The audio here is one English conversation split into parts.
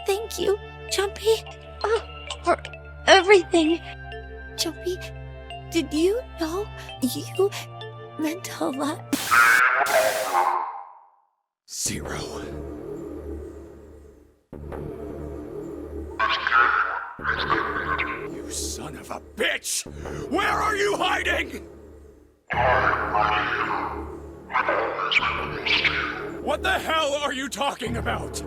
Thank you, Jumpy, for everything. Jumpy, did you know you meant a lot? 0. You son of a bitch! Where are you hiding? What the hell are you talking about?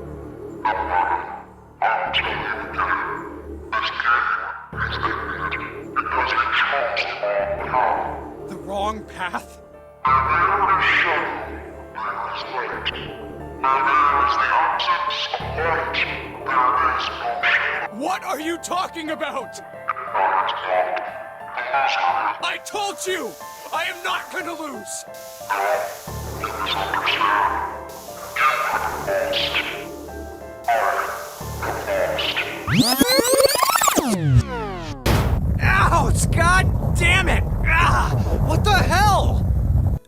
The wrong path? What are you talking about? I told you! I am not gonna lose! Ouch! God damn it! What the hell?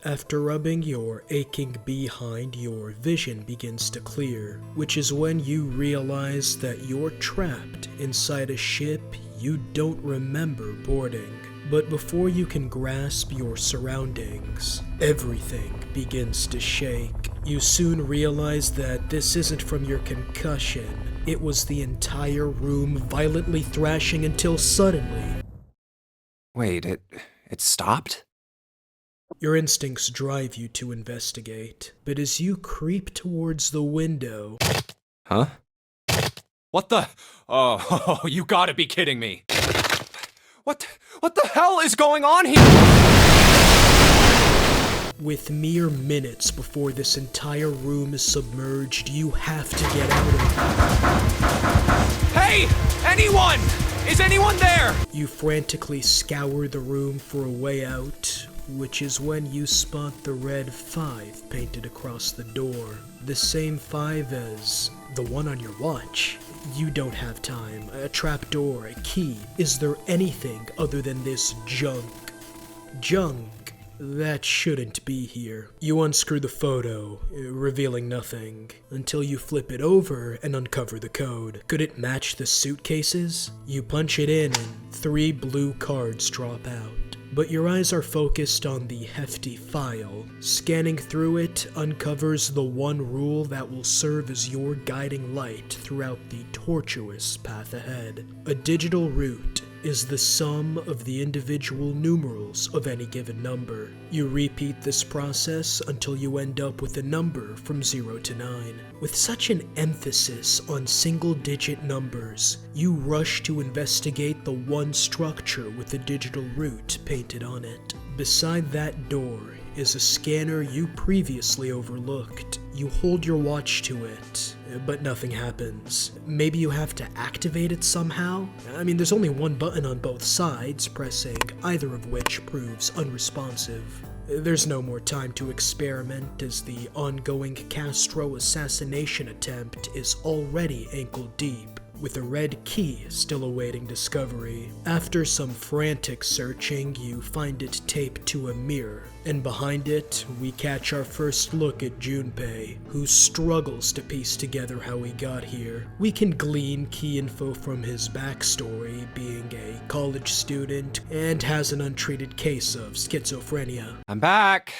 After rubbing your aching behind, your vision begins to clear, which is when you realize that you're trapped inside a ship you don't remember boarding. But before you can grasp your surroundings, everything begins to shake. You soon realize that this isn't from your concussion. It was the entire room violently thrashing until suddenly... Wait, it stopped? Your instincts drive you to investigate, but as you creep towards the window... Huh? What the? Oh, you gotta be kidding me. What the hell is going on here? With mere minutes before this entire room is submerged, you have to get out of it. Hey! Anyone! Is anyone there? You frantically scour the room for a way out, which is when you spot the red 5 painted across the door. The same 5 as the one on your watch. You don't have time. A trapdoor, a key. Is there anything other than this junk? Junk that shouldn't be here. You unscrew the photo, revealing nothing, until you flip it over and uncover the code. Could it match the suitcases? You punch it in and 3 blue cards drop out. But your eyes are focused on the hefty file. Scanning through it uncovers the one rule that will serve as your guiding light throughout the tortuous path ahead. A digital root is the sum of the individual numerals of any given number. You repeat this process until you end up with a number from 0 to 9. With such an emphasis on single-digit numbers, you rush to investigate the one structure with the digital root painted on it. Beside that door is a scanner you previously overlooked. You hold your watch to it, but nothing happens. Maybe you have to activate it somehow? I mean, there's only one button on both sides, pressing either of which proves unresponsive. There's no more time to experiment as the ongoing Castro assassination attempt is already ankle deep, with a red key still awaiting discovery. After some frantic searching, you find it taped to a mirror, and behind it, we catch our first look at Junpei, who struggles to piece together how he got here. We can glean key info from his backstory, being a college student and has an untreated case of schizophrenia. I'm back.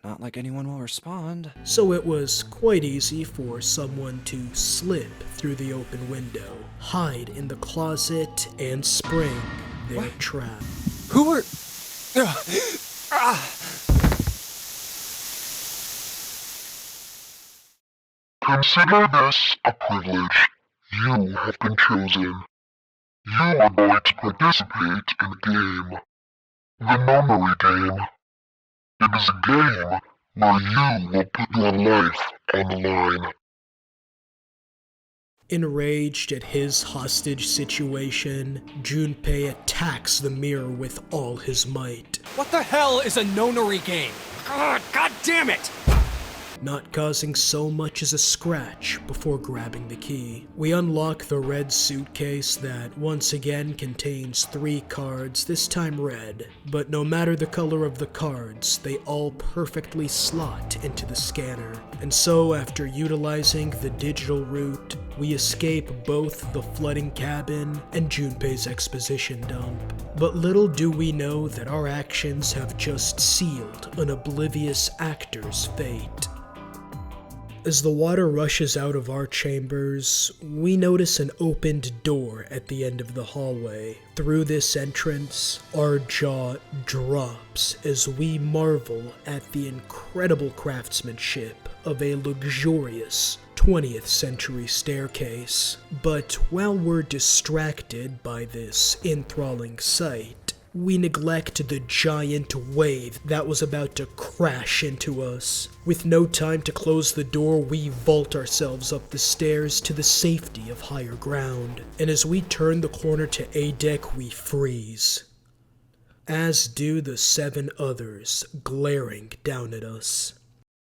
Not like anyone will respond. So it was quite easy for someone to slip through the open window, hide in the closet, and spring their trap. Who are... Consider this a privilege. You have been chosen. You are going to participate in a game. The Nonary game. It is a game where you will put your life on the line. Enraged at his hostage situation, Junpei attacks the mirror with all his might. What the hell is a Nonary game? God damn it! Not causing so much as a scratch before grabbing the key. We unlock the red suitcase that once again contains 3 cards, this time red. But no matter the color of the cards, they all perfectly slot into the scanner. And so after utilizing the digital route, we escape both the flooding cabin and Junpei's exposition dump. But little do we know that our actions have just sealed an oblivious actor's fate. As the water rushes out of our chambers, we notice an opened door at the end of the hallway. Through this entrance, our jaw drops as we marvel at the incredible craftsmanship of a luxurious 20th century staircase. But while we're distracted by this enthralling sight, we neglect the giant wave that was about to crash into us. With no time to close the door, we vault ourselves up the stairs to the safety of higher ground. And as we turn the corner to A deck, we freeze, as do the 7 others glaring down at us.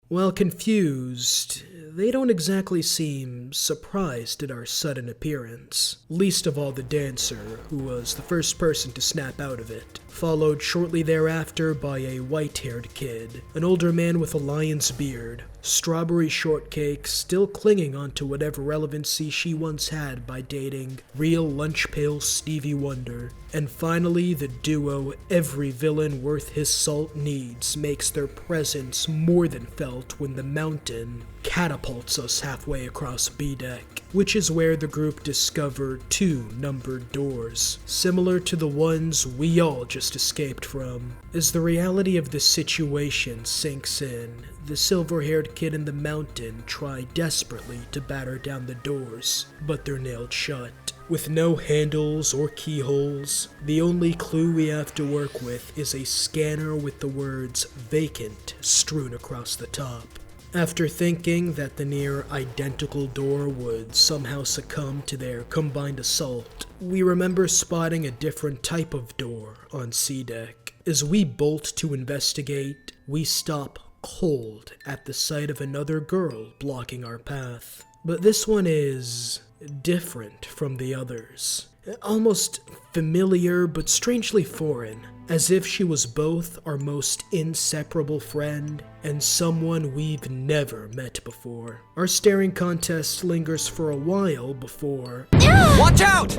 While confused, they don't exactly seem surprised at our sudden appearance. Least of all the dancer, who was the first person to snap out of it, followed shortly thereafter by a white-haired kid, an older man with a lion's beard, strawberry shortcake still clinging onto whatever relevancy she once had by dating real lunch-pail Stevie Wonder, and finally the duo every villain worth his salt needs makes their presence more than felt when the mountain catapults us halfway across B deck, which is where the group discover 2 numbered doors, similar to the ones we all just escaped from. As the reality of the situation sinks in, the silver-haired kid and the mountain try desperately to batter down the doors, but they're nailed shut. With no handles or keyholes, the only clue we have to work with is a scanner with the words "vacant" strewn across the top. After thinking that the near identical door would somehow succumb to their combined assault, we remember spotting a different type of door on C deck. As we bolt to investigate, we stop cold at the sight of another girl blocking our path. But this one is different from the others. Almost familiar but strangely foreign, as if she was both our most inseparable friend and someone we've never met before. Our staring contest lingers for a while before— Watch out!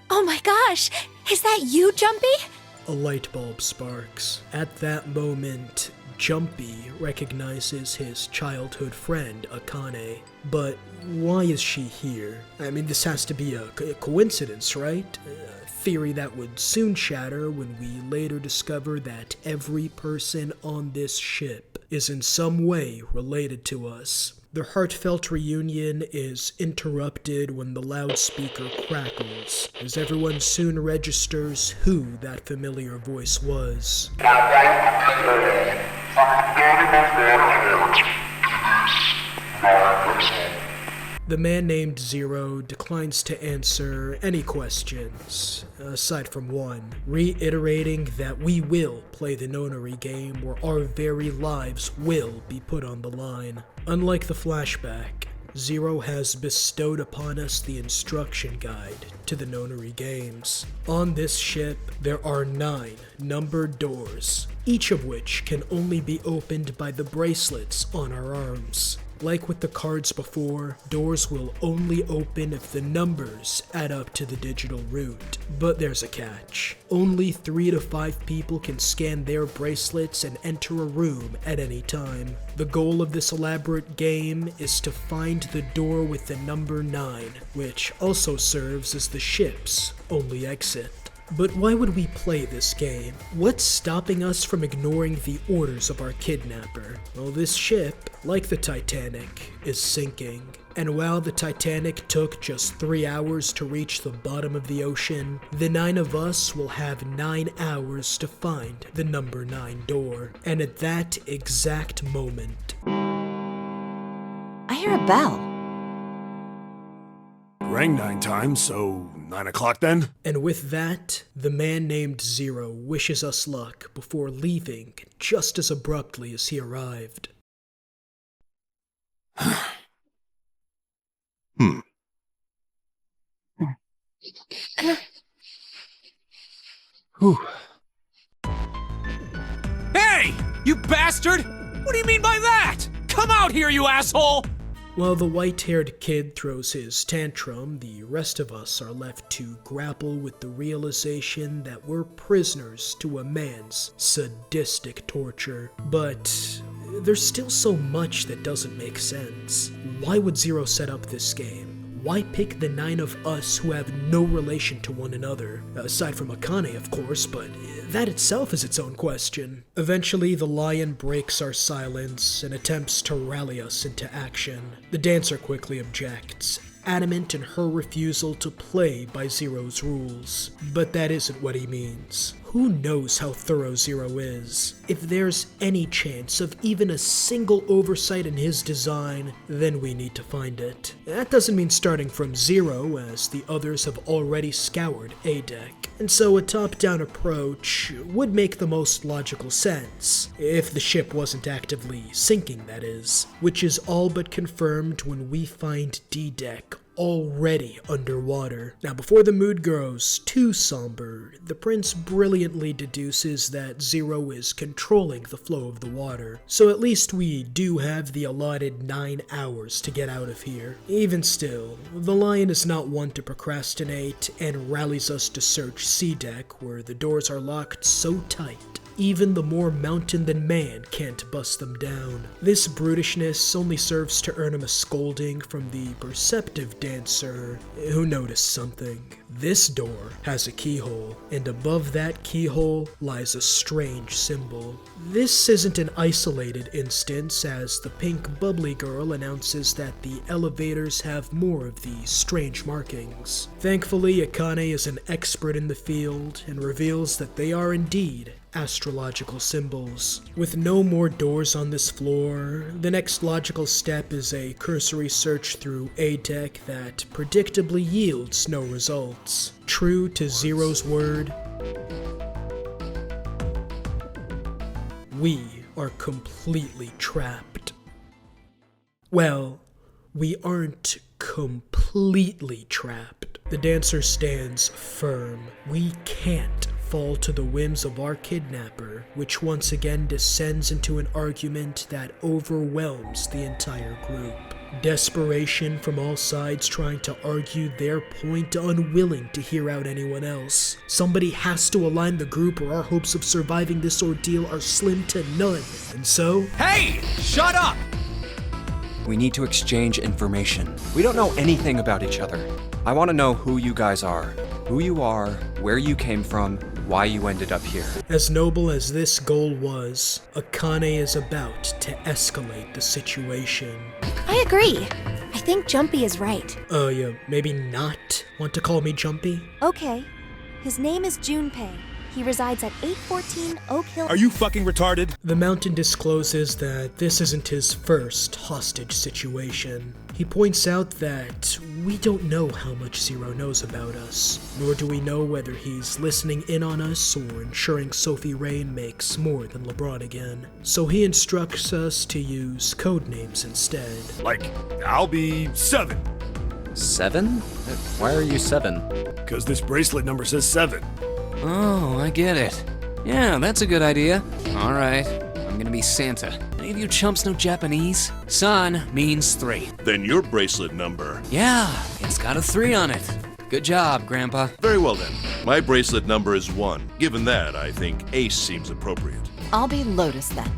Oh my gosh! Is that you, Jumpy? a light bulb sparks. At that moment, Jumpy recognizes his childhood friend, Akane. But why is she here? I mean, this has to be a coincidence, right? A theory that would soon shatter when we later discover that every person on this ship is in some way related to us. Their heartfelt reunion is interrupted when the loudspeaker crackles, as everyone soon registers who that familiar voice was. The man named Zero declines to answer any questions, aside from one, reiterating that we will play the Nonary game where our very lives will be put on the line. Unlike the flashback, Zero has bestowed upon us the instruction guide to the Nonary games. On this ship, there are 9 numbered doors, each of which can only be opened by the bracelets on our arms. Like with the cards before, doors will only open if the numbers add up to the digital root. But there's a catch. Only 3 to 5 people can scan their bracelets and enter a room at any time. The goal of this elaborate game is to find the door with the number 9, which also serves as the ship's only exit. But why would we play this game? What's stopping us from ignoring the orders of our kidnapper? Well, this ship, like the Titanic, is sinking. And while the Titanic took just 3 hours to reach the bottom of the ocean, the 9 of us will have 9 hours to find the number 9 door. And at that exact moment, I hear a bell. Rang 9 times, so 9 o'clock then? and with that, the man named Zero wishes us luck before leaving just as abruptly as he arrived. Hey! You bastard! What do you mean by that? Come out here, you asshole! While the white-haired kid throws his tantrum, the rest of us are left to grapple with the realization that we're prisoners to a man's sadistic torture. But there's still so much that doesn't make sense. Why would Zero set up this game? Why pick the 9 of us who have no relation to one another? Aside from Akane, of course, but that itself is its own question. Eventually, the lion breaks our silence and attempts to rally us into action. The dancer quickly objects, adamant in her refusal to play by Zero's rules. But that isn't what he means. Who knows how thorough Zero is? If there's any chance of even a single oversight in his design, then we need to find it. That doesn't mean starting from zero, as the others have already scoured A deck. And so a top-down approach would make the most logical sense, if the ship wasn't actively sinking, that is. Which is all but confirmed when we find D deck already underwater. Now, before the mood grows too somber, the prince brilliantly deduces that Zero is controlling the flow of the water, so at least we do have the allotted 9 hours to get out of here. Even still, the lion is not one to procrastinate and rallies us to search C deck, where the doors are locked so tight even the more mountain than man can't bust them down. This brutishness only serves to earn him a scolding from the perceptive dancer who noticed something. This door has a keyhole, and above that keyhole lies a strange symbol. This isn't an isolated instance, as the pink bubbly girl announces that the elevators have more of these strange markings. Thankfully, Akane is an expert in the field and reveals that they are indeed astrological symbols. With no more doors on this floor, the next logical step is a cursory search through A deck that predictably yields no results. True to Zero's word, we are completely trapped. Well, we aren't completely trapped. The dancer stands firm. We can't fall to the whims of our kidnapper, which once again descends into an argument that overwhelms the entire group. Desperation from all sides trying to argue their point, unwilling to hear out anyone else. Somebody has to align the group or our hopes of surviving this ordeal are slim to none. And so... Hey! Shut up! We need to exchange information. We don't know anything about each other. I want to know who you guys are, who you are, where you came from, why you ended up here. As noble as this goal was, Akane is about to escalate the situation. I agree. I think Jumpy is right. You maybe not want to call me Jumpy? Okay. His name is Junpei. He resides at 814 Oak Hill. Are you fucking retarded? The mountain discloses that this isn't his first hostage situation. He points out that we don't know how much Zero knows about us, nor do we know whether he's listening in on us or ensuring Sophie Rain makes more than LeBron again. So he instructs us to use code names instead. Like, I'll be 7. 7? Why are you 7? Because this bracelet number says 7. Oh, I get it. Yeah, that's a good idea. All right, I'm gonna be Santa. Any of you chumps know Japanese? San means 3. Then your bracelet number. Yeah, it's got a 3 on it. Good job, Grandpa. Very well then. My bracelet number is 1. Given that, I think Ace seems appropriate. I'll be Lotus then.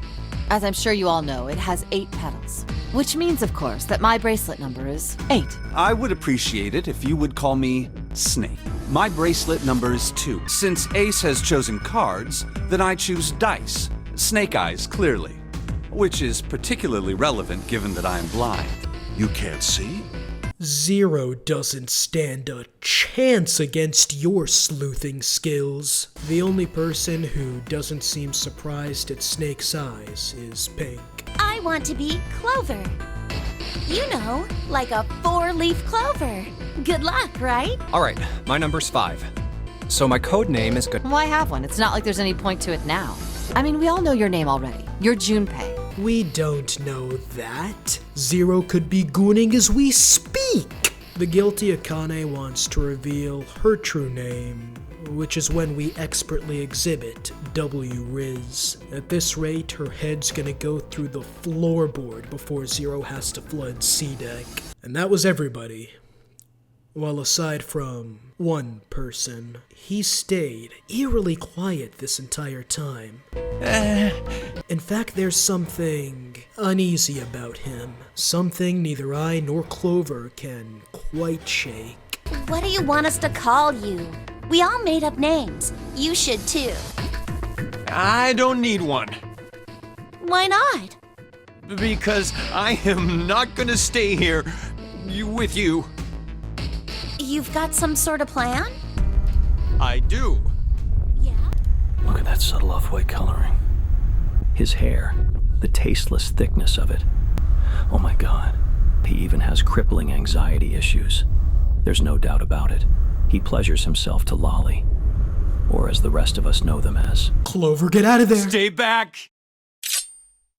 As I'm sure you all know, it has 8 petals. Which means, of course, that my bracelet number is 8. I would appreciate it if you would call me Snake. My bracelet number is 2. Since Ace has chosen cards, then I choose dice. Snake eyes, clearly. Which is particularly relevant given that I am blind. You can't see? Zero doesn't stand a chance against your sleuthing skills. The only person who doesn't seem surprised at Snake's eyes is Pink. I want to be Clover. You know, like a 4-leaf clover. Good luck, right? Alright, my number's 5. So my code name is good. Why have one? It's not like there's any point to it now. I mean, we all know your name already. You're Junpei. We don't know that. Zero could be gooning as we speak. The guilty Akane wants to reveal her true name, which is when we expertly exhibit W-Riz. At this rate, her head's gonna go through the floorboard before Zero has to flood C-Deck. And that was everybody. Well, aside from one person, he stayed eerily quiet this entire time. In fact, there's something uneasy about him. Something neither I nor Clover can quite shake. What do you want us to call you? We all made up names. You should too. I don't need one. Why not? Because I am not gonna stay here with you. You've got some sort of plan? I do. Yeah? Look at that subtle off-white coloring. His hair, the tasteless thickness of it. Oh my god, he even has crippling anxiety issues. There's no doubt about it. He pleasures himself to Lolly. Or as the rest of us know them as. Clover, get out of there! Stay back!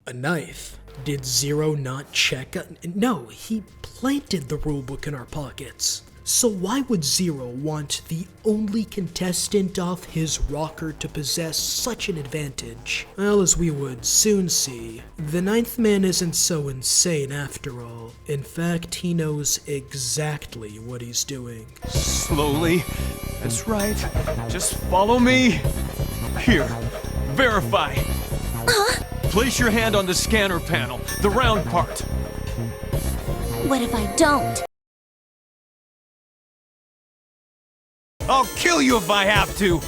A knife. Did Zero not check? No, he planted the rulebook in our pockets. So why would Zero want the only contestant off his rocker to possess such an advantage? Well, as we would soon see, the ninth man isn't so insane after all. In fact, he knows exactly what he's doing. Slowly. That's right. Just follow me. Here. Verify. Place your hand on the scanner panel, the round part. What if I don't? I'll kill you if I have to.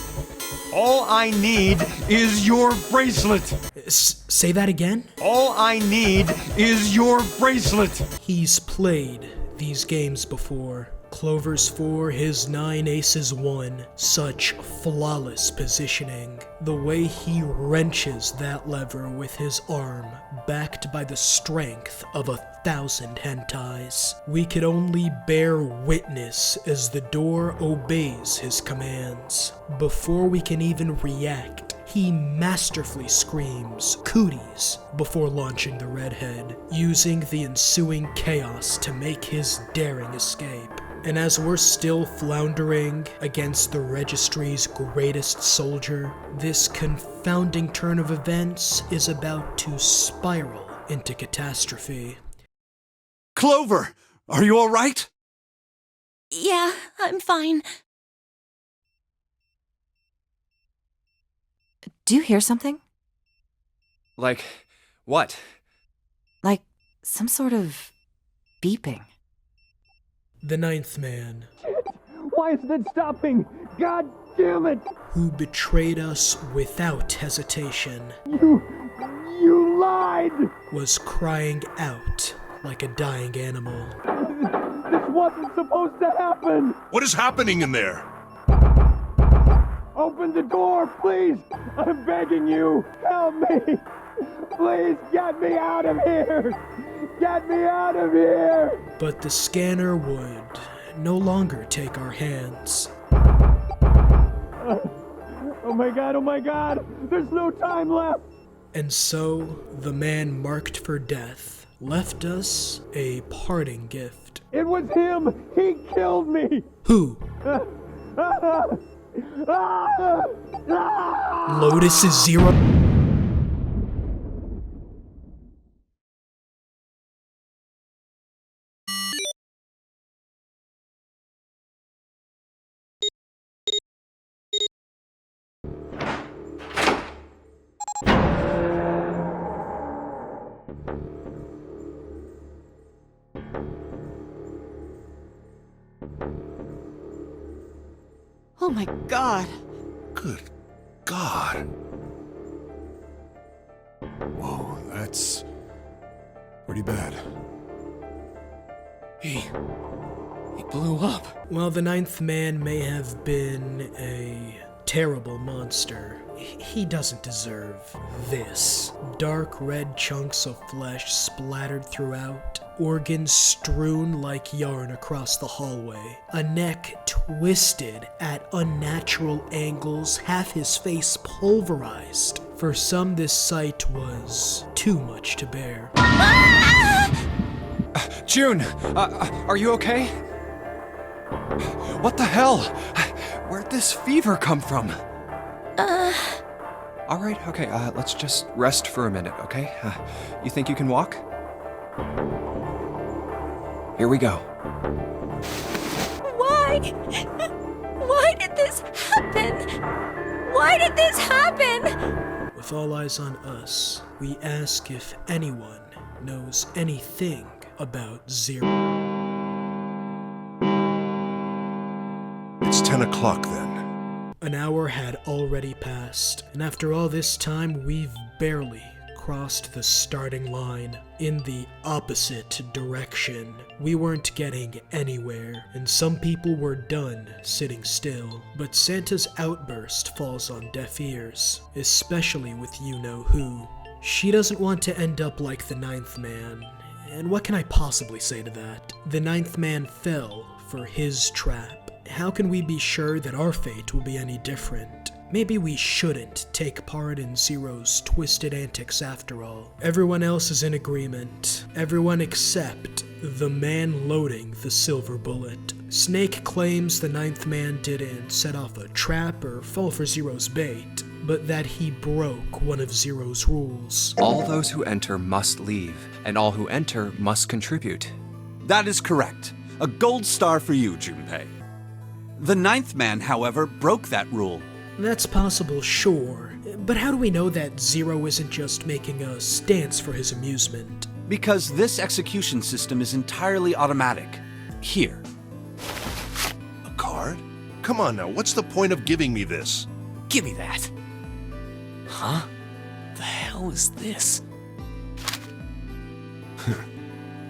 All I need is your bracelet. Say that again? All I need is your bracelet. He's played these games before. Clover's 4, his 9, Aces 1. Such flawless positioning. The way he wrenches that lever with his arm, backed by the strength of 1,000 hentais. We could only bear witness as the door obeys his commands. Before we can even react, he masterfully screams "cooties" before launching the redhead, using the ensuing chaos to make his daring escape. And as we're still floundering against the registry's greatest soldier, this confounding turn of events is about to spiral into catastrophe. Clover, are you all right? Yeah, I'm fine. Do you hear something? Like, what? Like some sort of beeping. The ninth man, Why is it stopping? God damn it! who betrayed us without hesitation, You lied! was crying out like a dying animal. This wasn't supposed to happen! What is happening in there? Open the door, please! I'm begging you! Help me! Please get me out of here! Get me out of here! But the scanner would no longer take our hands. Oh my god! There's no time left! And so, the man marked for death left us a parting gift. It was him! He killed me! Who? Lotus is Zero? Oh my god. Good God. Whoa, that's pretty bad. He blew up. While the ninth man may have been a terrible monster, he doesn't deserve this. Dark red chunks of flesh splattered throughout, organs strewn like yarn across the hallway, a neck twisted at unnatural angles, half his face pulverized. For some, this sight was too much to bear. June, are you okay? What the hell? Where'd this fever come from? All right, okay, let's just rest for a minute, okay? You think you can walk? Here we go. Why? Why did this happen? Why did this happen? With all eyes on us, we ask if anyone knows anything about Zero. It's 10 o'clock then. An hour had already passed, and after all this time, we've barely crossed the starting line. In the opposite direction. We weren't getting anywhere, and some people were done sitting still. But Santa's outburst falls on deaf ears, especially with you-know-who. She doesn't want to end up like the Ninth Man, and what can I possibly say to that? The Ninth Man fell for his trap. How can we be sure that our fate will be any different? Maybe we shouldn't take part in Zero's twisted antics after all. Everyone else is in agreement. Everyone except the man loading the silver bullet. Snake claims the Ninth Man didn't set off a trap or fall for Zero's bait, but that he broke one of Zero's rules. All those who enter must leave, and all who enter must contribute. That is correct. A gold star for you, Junpei. The Ninth Man, however, broke that rule. That's possible, sure, but how do we know that Zero isn't just making us dance for his amusement? Because this execution system is entirely automatic. Here. A card? Come on now, what's the point of giving me this? Give me that. Huh? The hell is this?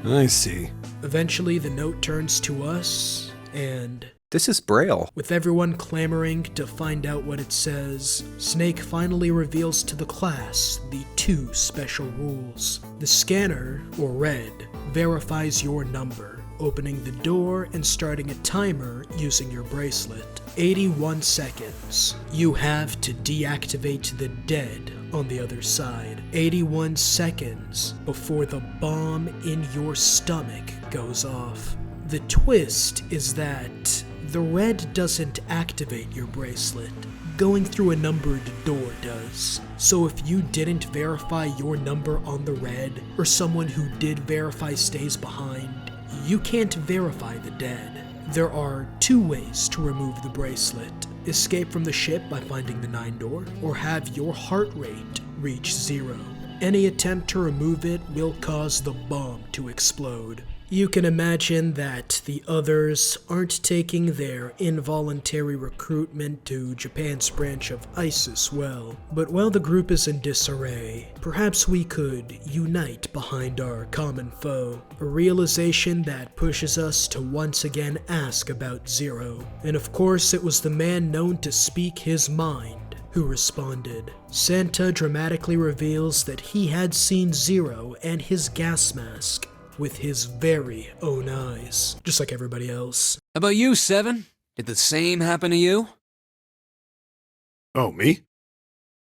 I see. Eventually, the note turns to us, and this is Braille. with everyone clamoring to find out what it says, Snake finally reveals to the class the two special rules. The scanner, or red, verifies your number, opening the door and starting a timer using your bracelet. 81 seconds. You have to deactivate the dead on the other side. 81 seconds before the bomb in your stomach goes off. The twist is that the red doesn't activate your bracelet. Going through a numbered door does. So if you didn't verify your number on the red, or someone who did verify stays behind, you can't verify the dead. There are two ways to remove the bracelet. Escape from the ship by finding the 9 door, or have your heart rate reach 0. Any attempt to remove it will cause the bomb to explode. You can imagine that the others aren't taking their involuntary recruitment to Japan's branch of ISIS well. But while the group is in disarray, perhaps we could unite behind our common foe. A realization that pushes us to once again ask about Zero. And of course, it was the man known to speak his mind who responded. Santa dramatically reveals that he had seen Zero and his gas mask with his very own eyes, just like everybody else. How about you, Seven? Did the same happen to you? Oh, me?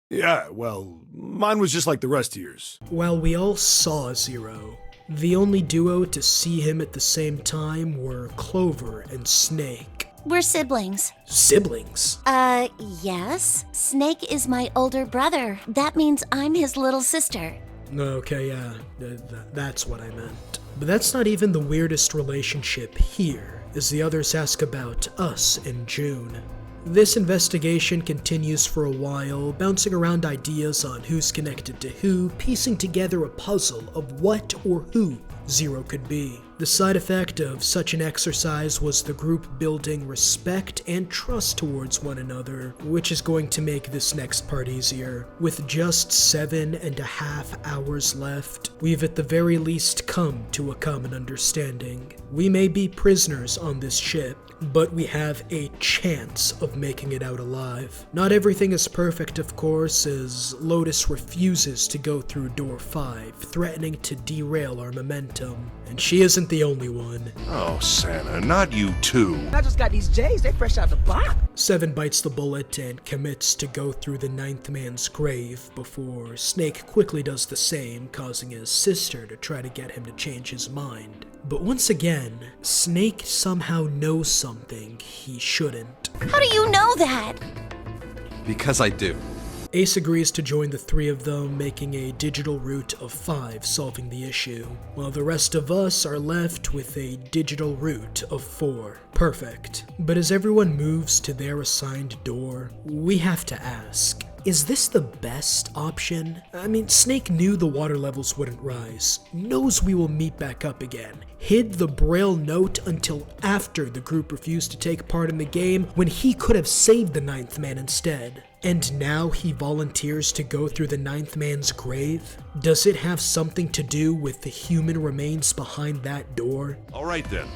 Yeah, well, mine was just like the rest of yours. While we all saw Zero, the only duo to see him at the same time were Clover and Snake. We're siblings. Siblings? Yes. Snake is my older brother. That means I'm his little sister. Okay, yeah, that's what I meant. But that's not even the weirdest relationship here, as the others ask about us and June. This investigation continues for a while, bouncing around ideas on who's connected to who, piecing together a puzzle of what or who Zero could be. The side effect of such an exercise was the group building respect and trust towards one another, which is going to make this next part easier. With just 7.5 hours left, we've at the very least come to a common understanding. We may be prisoners on this ship, but we have a chance of making it out alive. Not everything is perfect, of course, as Lotus refuses to go through door 5, threatening to derail our momentum. And she isn't the only one. Oh, Santa, not you too. I just got these J's, they fresh out the box. 7 bites the bullet and commits to go through the 9th man's grave before Snake quickly does the same, causing his sister to try to get him to change his mind. But once again, Snake somehow knows something he shouldn't. How do you know that? Because I do. Ace agrees to join the 3 of them, making a digital route of 5, solving the issue, while the rest of us are left with a digital route of 4. Perfect. But as everyone moves to their assigned door, we have to ask, is this the best option? I mean, Snake knew the water levels wouldn't rise, knows we will meet back up again, hid the Braille note until after the group refused to take part in the game when he could have saved the 9th man instead. And now he volunteers to go through the 9th man's grave? Does it have something to do with the human remains behind that door? All right then.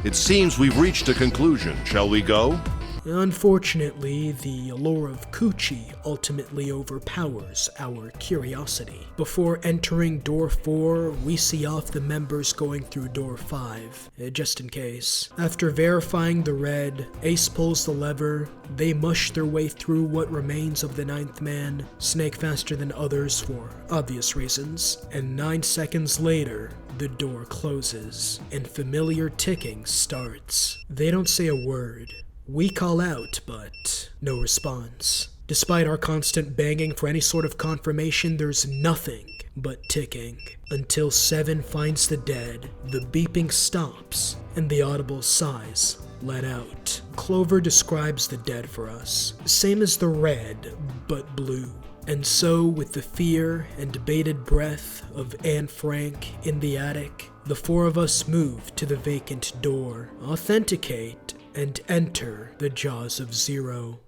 It seems we've reached a conclusion. Shall we go? Unfortunately, the allure of Coochie ultimately overpowers our curiosity. Before entering door 4, we see off the members going through door 5, just in case. After verifying the red, Ace pulls the lever, they mush their way through what remains of the 9th man, Snake faster than others for obvious reasons, and 9 seconds later, the door closes, and familiar ticking starts. They don't say a word. We call out, but no response. Despite our constant banging for any sort of confirmation, there's nothing but ticking. Until 7 finds the dead, the beeping stops, and the audible sighs let out. Clover describes the dead for us, same as the red, but blue. And so, with the fear and bated breath of Anne Frank in the attic, the 4 of us move to the vacant door, authenticate, and enter the jaws of Zero.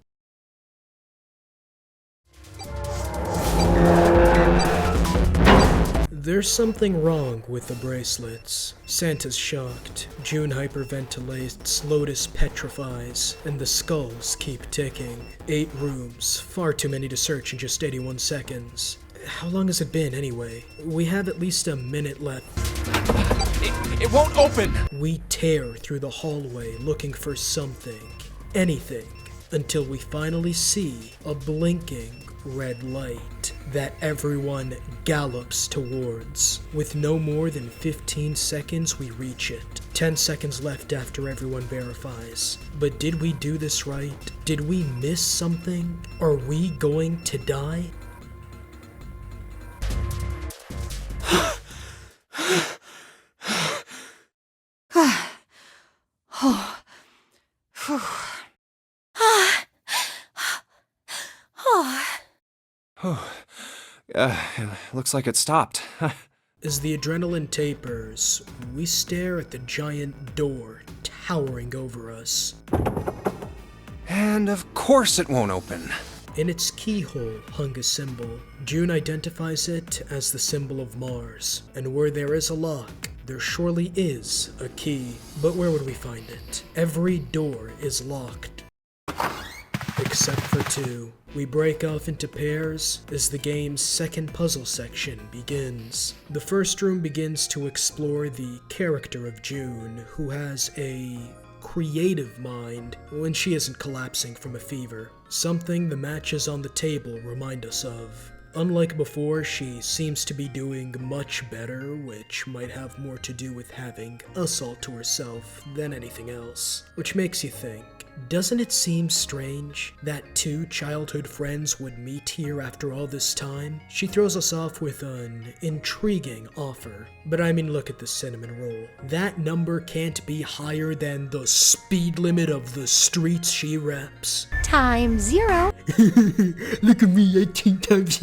There's something wrong with the bracelets. Santa's shocked, June hyperventilates, Lotus petrifies, and the skulls keep ticking. 8 rooms, far too many to search in just 81 seconds. How long has it been anyway? We have at least a minute left. It won't open! We tear through the hallway looking for something, anything, until we finally see a blinking red light that everyone gallops towards. With no more than 15 seconds, we reach it. 10 seconds left after everyone verifies. But did we do this right? Did we miss something? Are we going to die? Looks like it stopped. As the adrenaline tapers, we stare at the giant door towering over us. And of course it won't open. In its keyhole hung a symbol. June identifies it as the symbol of Mars, and where there is a lock, there surely is a key. But where would we find it? Every door is locked, except for 2. We break off into pairs as the game's second puzzle section begins. The first room begins to explore the character of June, who has a creative mind when she isn't collapsing from a fever. Something the matches on the table remind us of. Unlike before, she seems to be doing much better, which might have more to do with having us all to herself than anything else. Which makes you think, doesn't it seem strange that 2 childhood friends would meet here after all this time? She throws us off with an intriguing offer. But I mean, look at the cinnamon roll. That number can't be higher than the speed limit of the streets she reps. Time 0. Look at me, 18 times.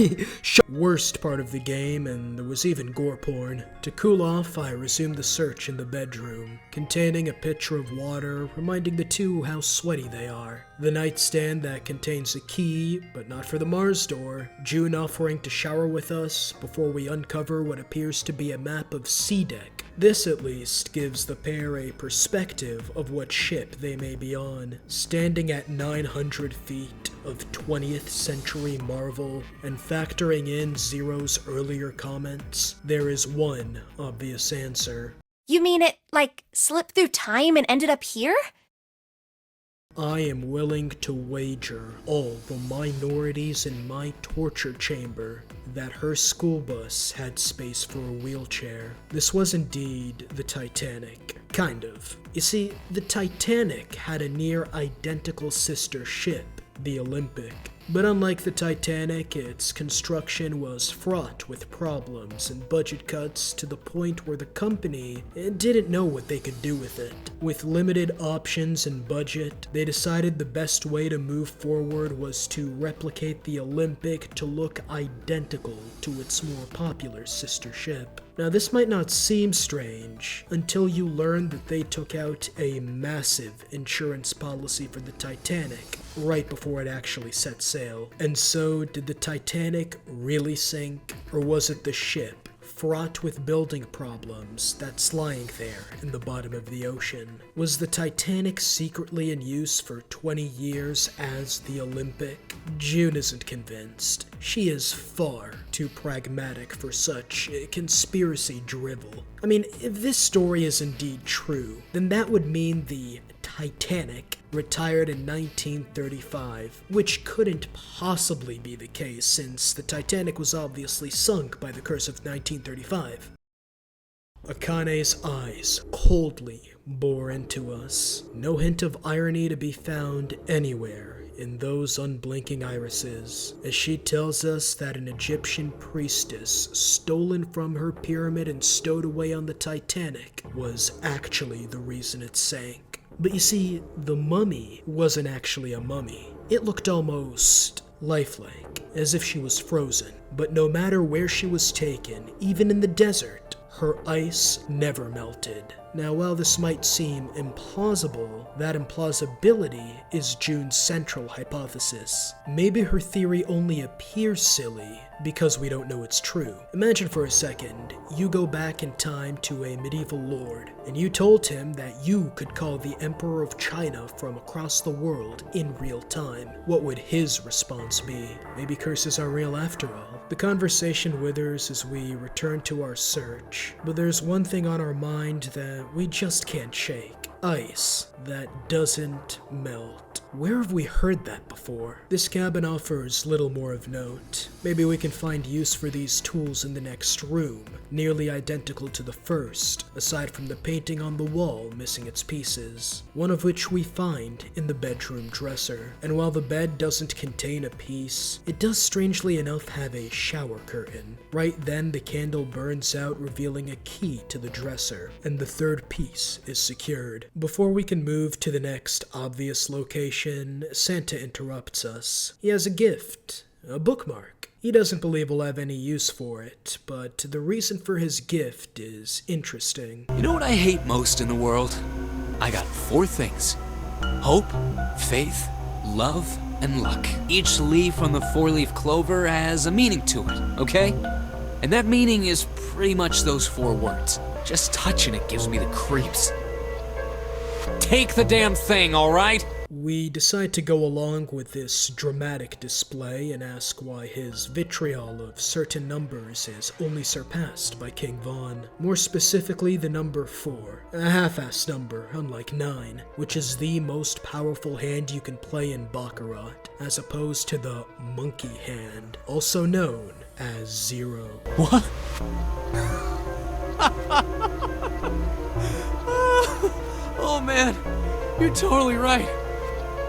Worst part of the game, and there was even gore porn. To cool off, I resumed the search in the bedroom, containing a pitcher of water, reminding the 2 how sweaty they are. The nightstand that contains a key, but not for the Mars door. June offering to shower with us before we uncover what appears to be a map of C-Deck. This at least gives the pair a perspective of what ship they may be on. Standing at 900 feet of 20th century Marvel, and factoring in Zero's earlier comments, there is one obvious answer. You mean it, like, slipped through time and ended up here? I am willing to wager all the minorities in my torture chamber that her school bus had space for a wheelchair. This was indeed the Titanic. Kind of. You see, the Titanic had a near identical sister ship, the Olympic. But unlike the Titanic, its construction was fraught with problems and budget cuts to the point where the company didn't know what they could do with it. With limited options and budget, they decided the best way to move forward was to replicate the Olympic to look identical to its more popular sister ship. Now, this might not seem strange until you learn that they took out a massive insurance policy for the Titanic right before it actually set sail. And so, did the Titanic really sink, or was it the ship, fraught with building problems, that's lying there in the bottom of the ocean? Was the Titanic secretly in use for 20 years as the Olympic? June isn't convinced. She is far too pragmatic for such conspiracy drivel. I mean, if this story is indeed true, then that would mean the Titanic retired in 1935, which couldn't possibly be the case since the Titanic was obviously sunk by the curse of 1935. Akane's eyes coldly bore into us, no hint of irony to be found anywhere in those unblinking irises, as she tells us that an Egyptian priestess stolen from her pyramid and stowed away on the Titanic was actually the reason it sank. But you see, the mummy wasn't actually a mummy. It looked almost lifelike, as if she was frozen. But no matter where she was taken, even in the desert, her ice never melted. Now, while this might seem implausible, that implausibility is June's central hypothesis. Maybe her theory only appears silly because we don't know it's true. Imagine for a second, you go back in time to a medieval lord, and you told him that you could call the Emperor of China from across the world in real time. What would his response be? Maybe curses are real after all. The conversation withers as we return to our search, but there's one thing on our mind that we just can't shake. Ice that doesn't melt. Where have we heard that before? This cabin offers little more of note. Maybe we can find use for these tools in the next room, nearly identical to the first, aside from the painting on the wall missing its pieces, one of which we find in the bedroom dresser. And while the bed doesn't contain a piece, it does strangely enough have a shower curtain. Right then, the candle burns out, revealing a key to the dresser, and the third piece is secured. Before we can move to the next obvious location, Santa interrupts us. He has a gift, a bookmark. He doesn't believe we'll have any use for it, but the reason for his gift is interesting. You know what I hate most in the world? I got 4 things: hope, faith, love, and luck. Each leaf on the 4-leaf clover has a meaning to it, okay? And that meaning is pretty much those 4 words. Just touching it gives me the creeps. Take the damn thing, alright? We decide to go along with this dramatic display and ask why his vitriol of certain numbers is only surpassed by King Von. More specifically, the number 4, a half-assed number, unlike 9, which is the most powerful hand you can play in Baccarat, as opposed to the monkey hand, also known as 0. What? Oh man, you're totally right.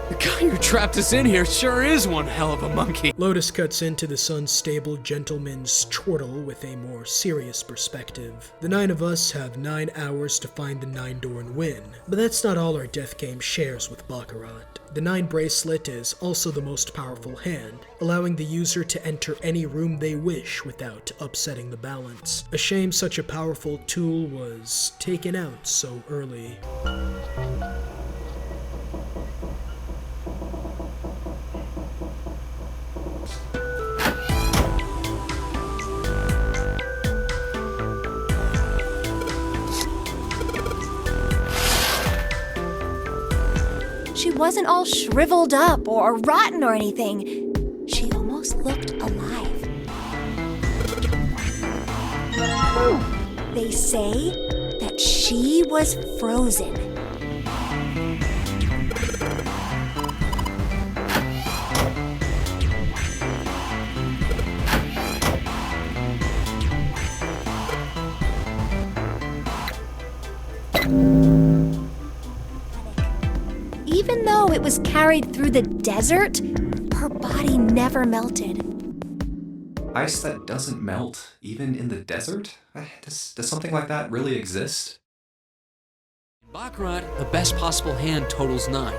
The guy who trapped us in here sure is one hell of a monkey. Lotus cuts into this unstable gentleman's chortle with a more serious perspective. The 9 of us have 9 hours to find the 9 door and win, but that's not all our death game shares with Baccarat. The 9 bracelet is also the most powerful hand, allowing the user to enter any room they wish without upsetting the balance. A shame such a powerful tool was taken out so early. She wasn't all shriveled up or rotten or anything. She almost looked alive. They say that she was frozen. Even though it was carried through the desert, her body never melted. Ice that doesn't melt, even in the desert? Does something like that really exist? In Baccarat, the best possible hand totals 9.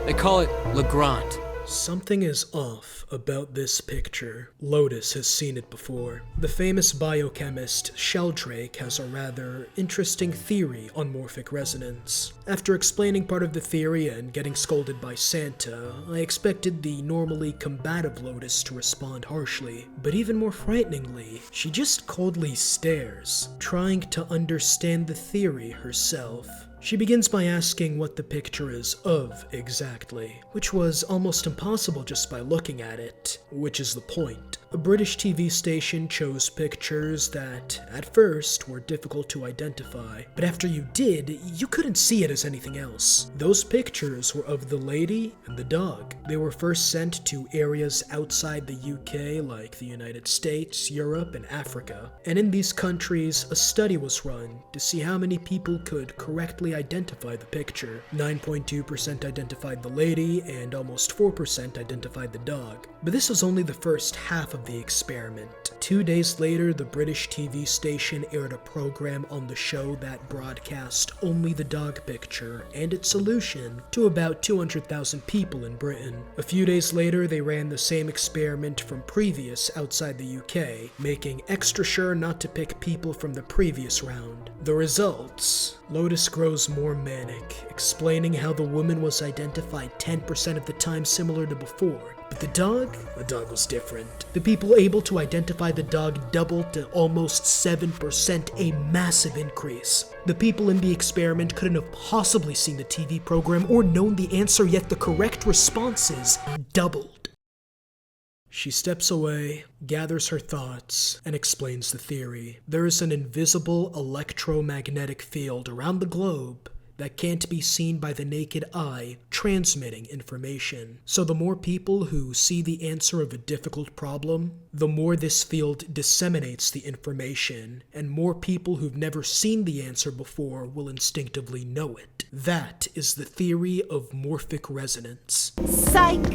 They call it Le Grand. Something is off about this picture. Lotus has seen it before. The famous biochemist Sheldrake has a rather interesting theory on morphic resonance. After explaining part of the theory and getting scolded by Santa, I expected the normally combative Lotus to respond harshly, but even more frighteningly, she just coldly stares, trying to understand the theory herself. She begins by asking what the picture is of exactly, which was almost impossible just by looking at it, which is the point. A British TV station chose pictures that, at first, were difficult to identify, but after you did, you couldn't see it as anything else. Those pictures were of the lady and the dog. They were first sent to areas outside the UK, like the United States, Europe, and Africa, and in these countries, a study was run to see how many people could correctly identify the picture. 9.2% identified the lady, and almost 4% identified the dog. But this was only the first half of the experiment. 2 days later, the British TV station aired a program on the show that broadcast only the dog picture and its solution to about 200,000 people in Britain. A few days later, they ran the same experiment from previous outside the UK, making extra sure not to pick people from the previous round. The results: Lotus grows more manic, explaining how the woman was identified 10% of the time similar to before. But the dog was different. The people able to identify the dog doubled to almost 7%, a massive increase. The people in the experiment couldn't have possibly seen the TV program or known the answer, yet the correct responses doubled. She steps away, gathers her thoughts, and explains the theory. There is an invisible electromagnetic field around the globe that can't be seen by the naked eye, transmitting information. So the more people who see the answer of a difficult problem, the more this field disseminates the information, and more people who've never seen the answer before will instinctively know it. That is the theory of morphic resonance. Psych!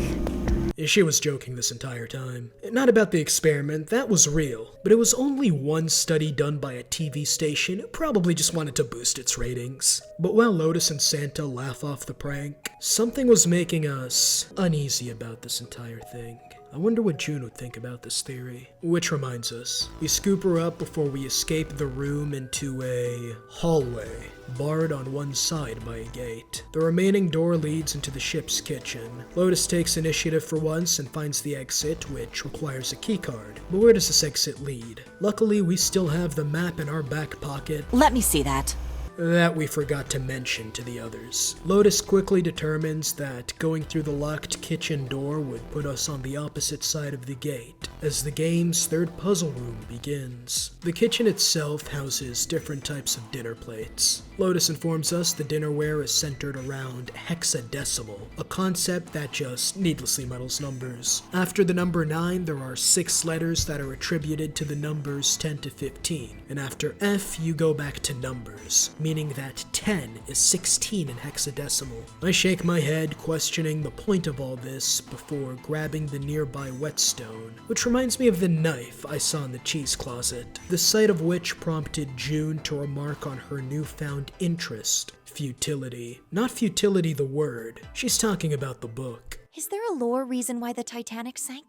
She was joking this entire time. Not about the experiment, that was real, but it was only one study done by a TV station who probably just wanted to boost its ratings. But while Lotus and Santa laugh off the prank, something was making us uneasy about this entire thing. I wonder what June would think about this theory. Which reminds us, we scoop her up before we escape the room into a hallway, barred on one side by a gate. The remaining door leads into the ship's kitchen. Lotus takes initiative for once and finds the exit, which requires a keycard. But where does this exit lead? Luckily, we still have the map in our back pocket. Let me see that. That we forgot to mention to the others. Lotus quickly determines that going through the locked kitchen door would put us on the opposite side of the gate, as the game's third puzzle room begins. The kitchen itself houses different types of dinner plates. Lotus informs us the dinnerware is centered around hexadecimal, a concept that just needlessly muddles numbers. After the number 9, there are 6 letters that are attributed to the numbers 10 to 15, and after F, you go back to numbers, meaning that 10 is 16 in hexadecimal. I shake my head, questioning the point of all this before grabbing the nearby whetstone, which reminds me of the knife I saw in the cheese closet, the sight of which prompted June to remark on her newfound interest: futility. Not futility the word, she's talking about the book. Is there a lore reason why the Titanic sank?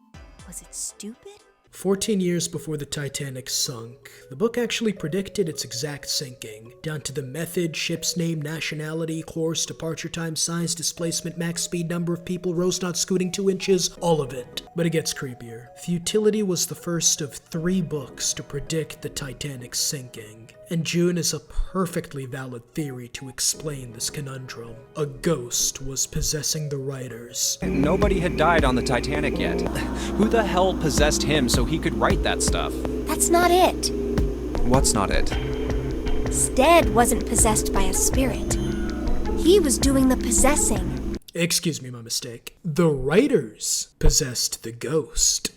Was it stupid? 14 years before the Titanic sunk, the book actually predicted its exact sinking, down to the method, ship's name, nationality, course, departure time, size, displacement, max speed, number of people, rows not scooting 2 inches, all of it. But it gets creepier. Futility was the first of 3 books to predict the Titanic's sinking, and June is a perfectly valid theory to explain this conundrum. A ghost was possessing the writers. Nobody had died on the Titanic yet. Who the hell possessed him so he could write that stuff? That's not it. What's not it? Stead wasn't possessed by a spirit. He was doing the possessing. Excuse me, my mistake. The writers possessed the ghost.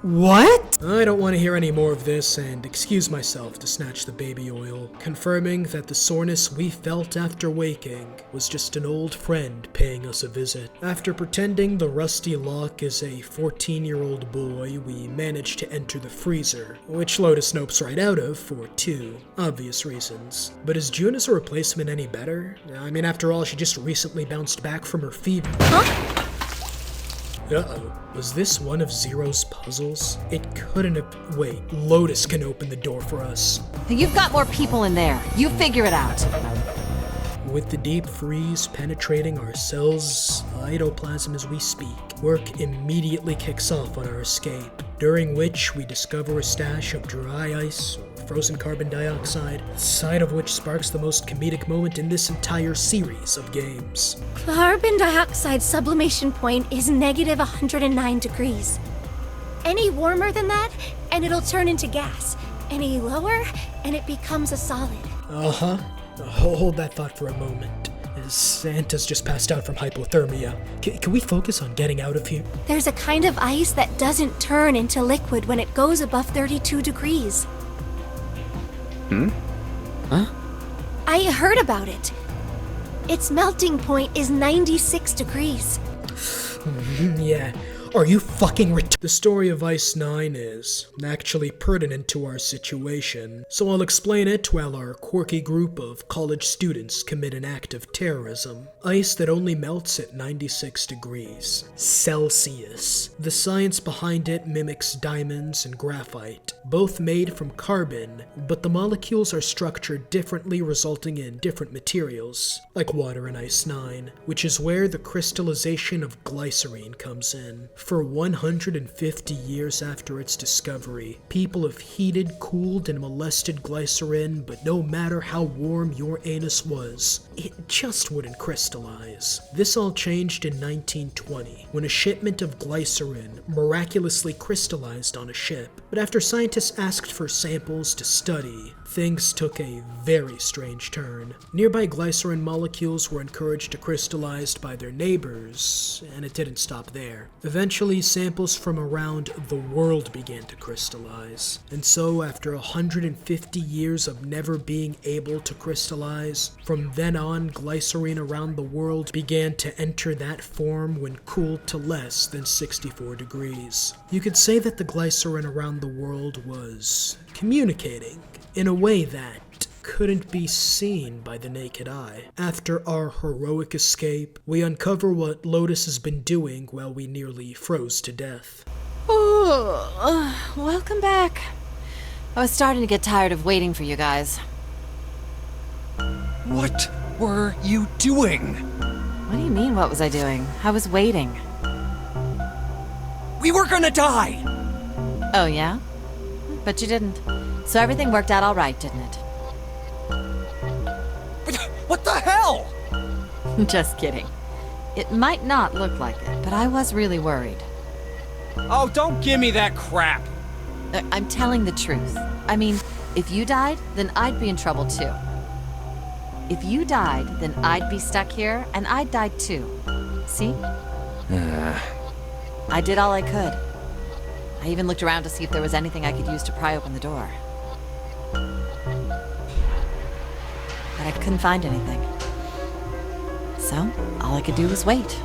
What? I don't want to hear any more of this and excuse myself to snatch the baby oil, confirming that the soreness we felt after waking was just an old friend paying us a visit. After pretending the rusty lock is a 14-year-old boy, we managed to enter the freezer, which Lotus nopes right out of for 2 obvious reasons. But is June as a replacement any better? I mean, after all, she just recently bounced back from her fever. Huh? Uh-oh. Was this one of Zero's puzzles? It couldn't have... Wait, Lotus can open the door for us. You've got more people in there. You figure it out. With the deep freeze penetrating our cells' cytoplasm as we speak, work immediately kicks off on our escape, during which we discover a stash of dry ice or frozen carbon dioxide, the sight of which sparks the most comedic moment in this entire series of games. Carbon dioxide sublimation point is negative 109 degrees. Any warmer than that, and it'll turn into gas. Any lower, and it becomes a solid. Uh-huh. Hold that thought for a moment. Santa's just passed out from hypothermia. Can we focus on getting out of here? There's a kind of ice that doesn't turn into liquid when it goes above 32 degrees. Huh? I heard about it. Its melting point is 96 degrees. Yeah. Are you fucking The story of Ice 9 is actually pertinent to our situation, so I'll explain it while our quirky group of college students commit an act of terrorism. Ice that only melts at 96 degrees Celsius. The science behind it mimics diamonds and graphite, both made from carbon, but the molecules are structured differently, resulting in different materials, like water in Ice 9, which is where the crystallization of glycerine comes in. For 150 years after its discovery, people have heated, cooled, and molested glycerin, but no matter how warm your anus was, it just wouldn't crystallize. This all changed in 1920, when a shipment of glycerin miraculously crystallized on a ship. But after scientists asked for samples to study, things took a very strange turn. Nearby glycerin molecules were encouraged to crystallize by their neighbors, and it didn't stop there. Eventually, samples from around the world began to crystallize. And so, after 150 years of never being able to crystallize, from then on, glycerine around the world began to enter that form when cooled to less than 64 degrees. You could say that the glycerin around the world was communicating in a way that couldn't be seen by the naked eye. After our heroic escape, we uncover what Lotus has been doing while we nearly froze to death. Welcome back. I was starting to get tired of waiting for you guys. What were you doing? What do you mean, what was I doing? I was waiting. We were gonna die! Oh, yeah? But you didn't. So everything worked out all right, didn't it? What the hell? Just kidding. It might not look like it, but I was really worried. Oh, don't give me that crap! I'm telling the truth. I mean, if you died, then I'd be in trouble too. If you died, then I'd be stuck here, and I'd die too. See? I did all I could. I even looked around to see if there was anything I could use to pry open the door. But I couldn't find anything. So, all I could do was wait.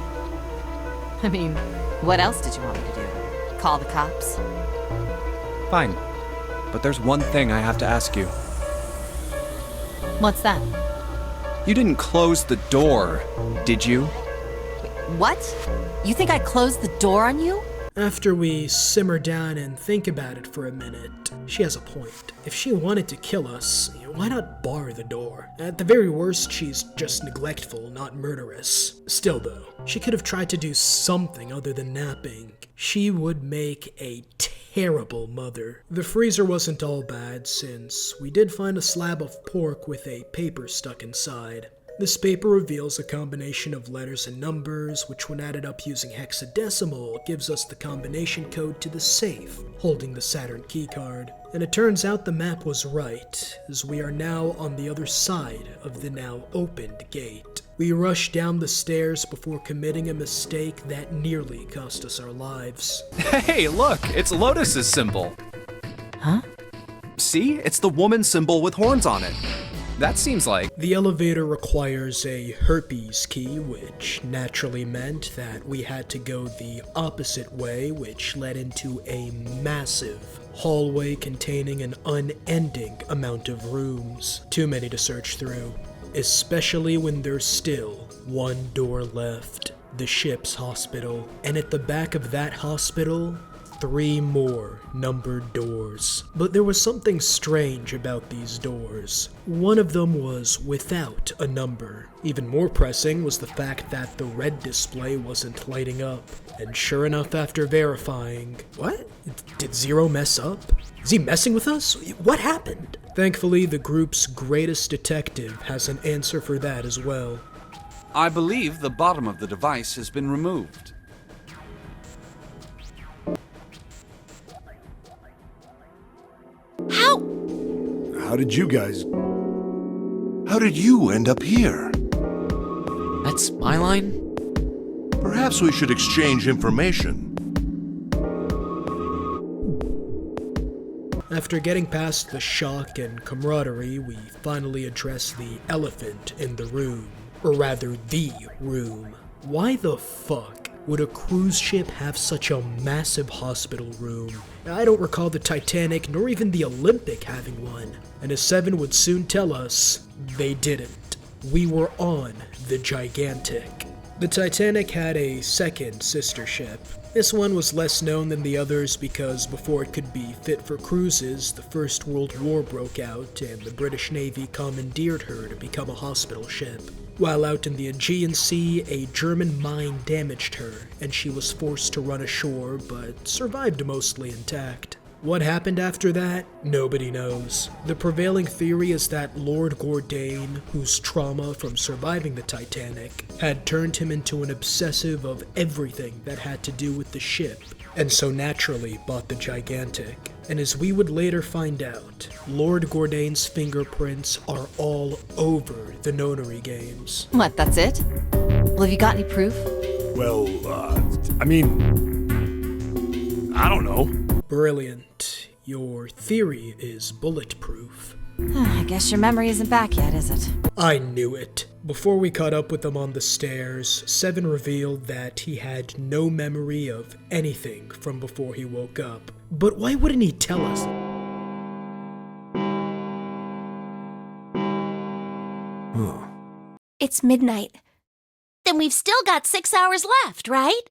I mean, what else did you want me to do? Call the cops? Fine. But there's one thing I have to ask you. What's that? You didn't close the door, did you? Wait, what? You think I closed the door on you? After we simmer down and think about it for a minute, she has a point. If she wanted to kill us, why not bar the door? At the very worst, she's just neglectful, not murderous. Still though, she could have tried to do something other than napping. She would make a terrible mother. The freezer wasn't all bad, since we did find a slab of pork with a paper stuck inside. This paper reveals a combination of letters and numbers, which when added up using hexadecimal, gives us the combination code to the safe, holding the Saturn keycard. And it turns out the map was right, as we are now on the other side of the now opened gate. We rushed down the stairs before committing a mistake that nearly cost us our lives. Hey, look, it's Lotus's symbol. Huh? See? It's the woman symbol with horns on it. That seems like... The elevator requires a herpes key, which naturally meant that we had to go the opposite way, which led into a massive hallway containing an unending amount of rooms. Too many to search through, especially when there's still one door left, the ship's hospital. And at the back of that hospital, 3 more numbered doors. But there was something strange about these doors. One of them was without a number. Even more pressing was the fact that the red display wasn't lighting up. And sure enough, after verifying, what? Did Zero mess up? Is he messing with us? What happened? Thankfully, the group's greatest detective has an answer for that as well. I believe the bottom of the device has been removed. How did you guys... How did you end up here? That's my line? Perhaps we should exchange information. After getting past the shock and camaraderie, we finally address the elephant in the room. Or rather, the room. Why the fuck would a cruise ship have such a massive hospital room? I don't recall the Titanic nor even the Olympic having one. And as Seven would soon tell us, they didn't. We were on the Gigantic. The Titanic had a second sister ship. This one was less known than the others because before it could be fit for cruises, the First World War broke out and the British Navy commandeered her to become a hospital ship. While out in the Aegean Sea, a German mine damaged her, and she was forced to run ashore, but survived mostly intact. What happened after that? Nobody knows. The prevailing theory is that Lord Gordain, whose trauma from surviving the Titanic had turned him into an obsessive of everything that had to do with the ship, and so naturally bought the Gigantic. And as we would later find out, Lord Gordain's fingerprints are all over the Nonary games. What, that's it? Well, have you got any proof? Well, I mean... I don't know. Brilliant. Your theory is bulletproof. I guess your memory isn't back yet, is it? I knew it. Before we caught up with them on the stairs, Seven revealed that he had no memory of anything from before he woke up. But why wouldn't he tell us? Huh. It's midnight. Then we've still got 6 hours left, right?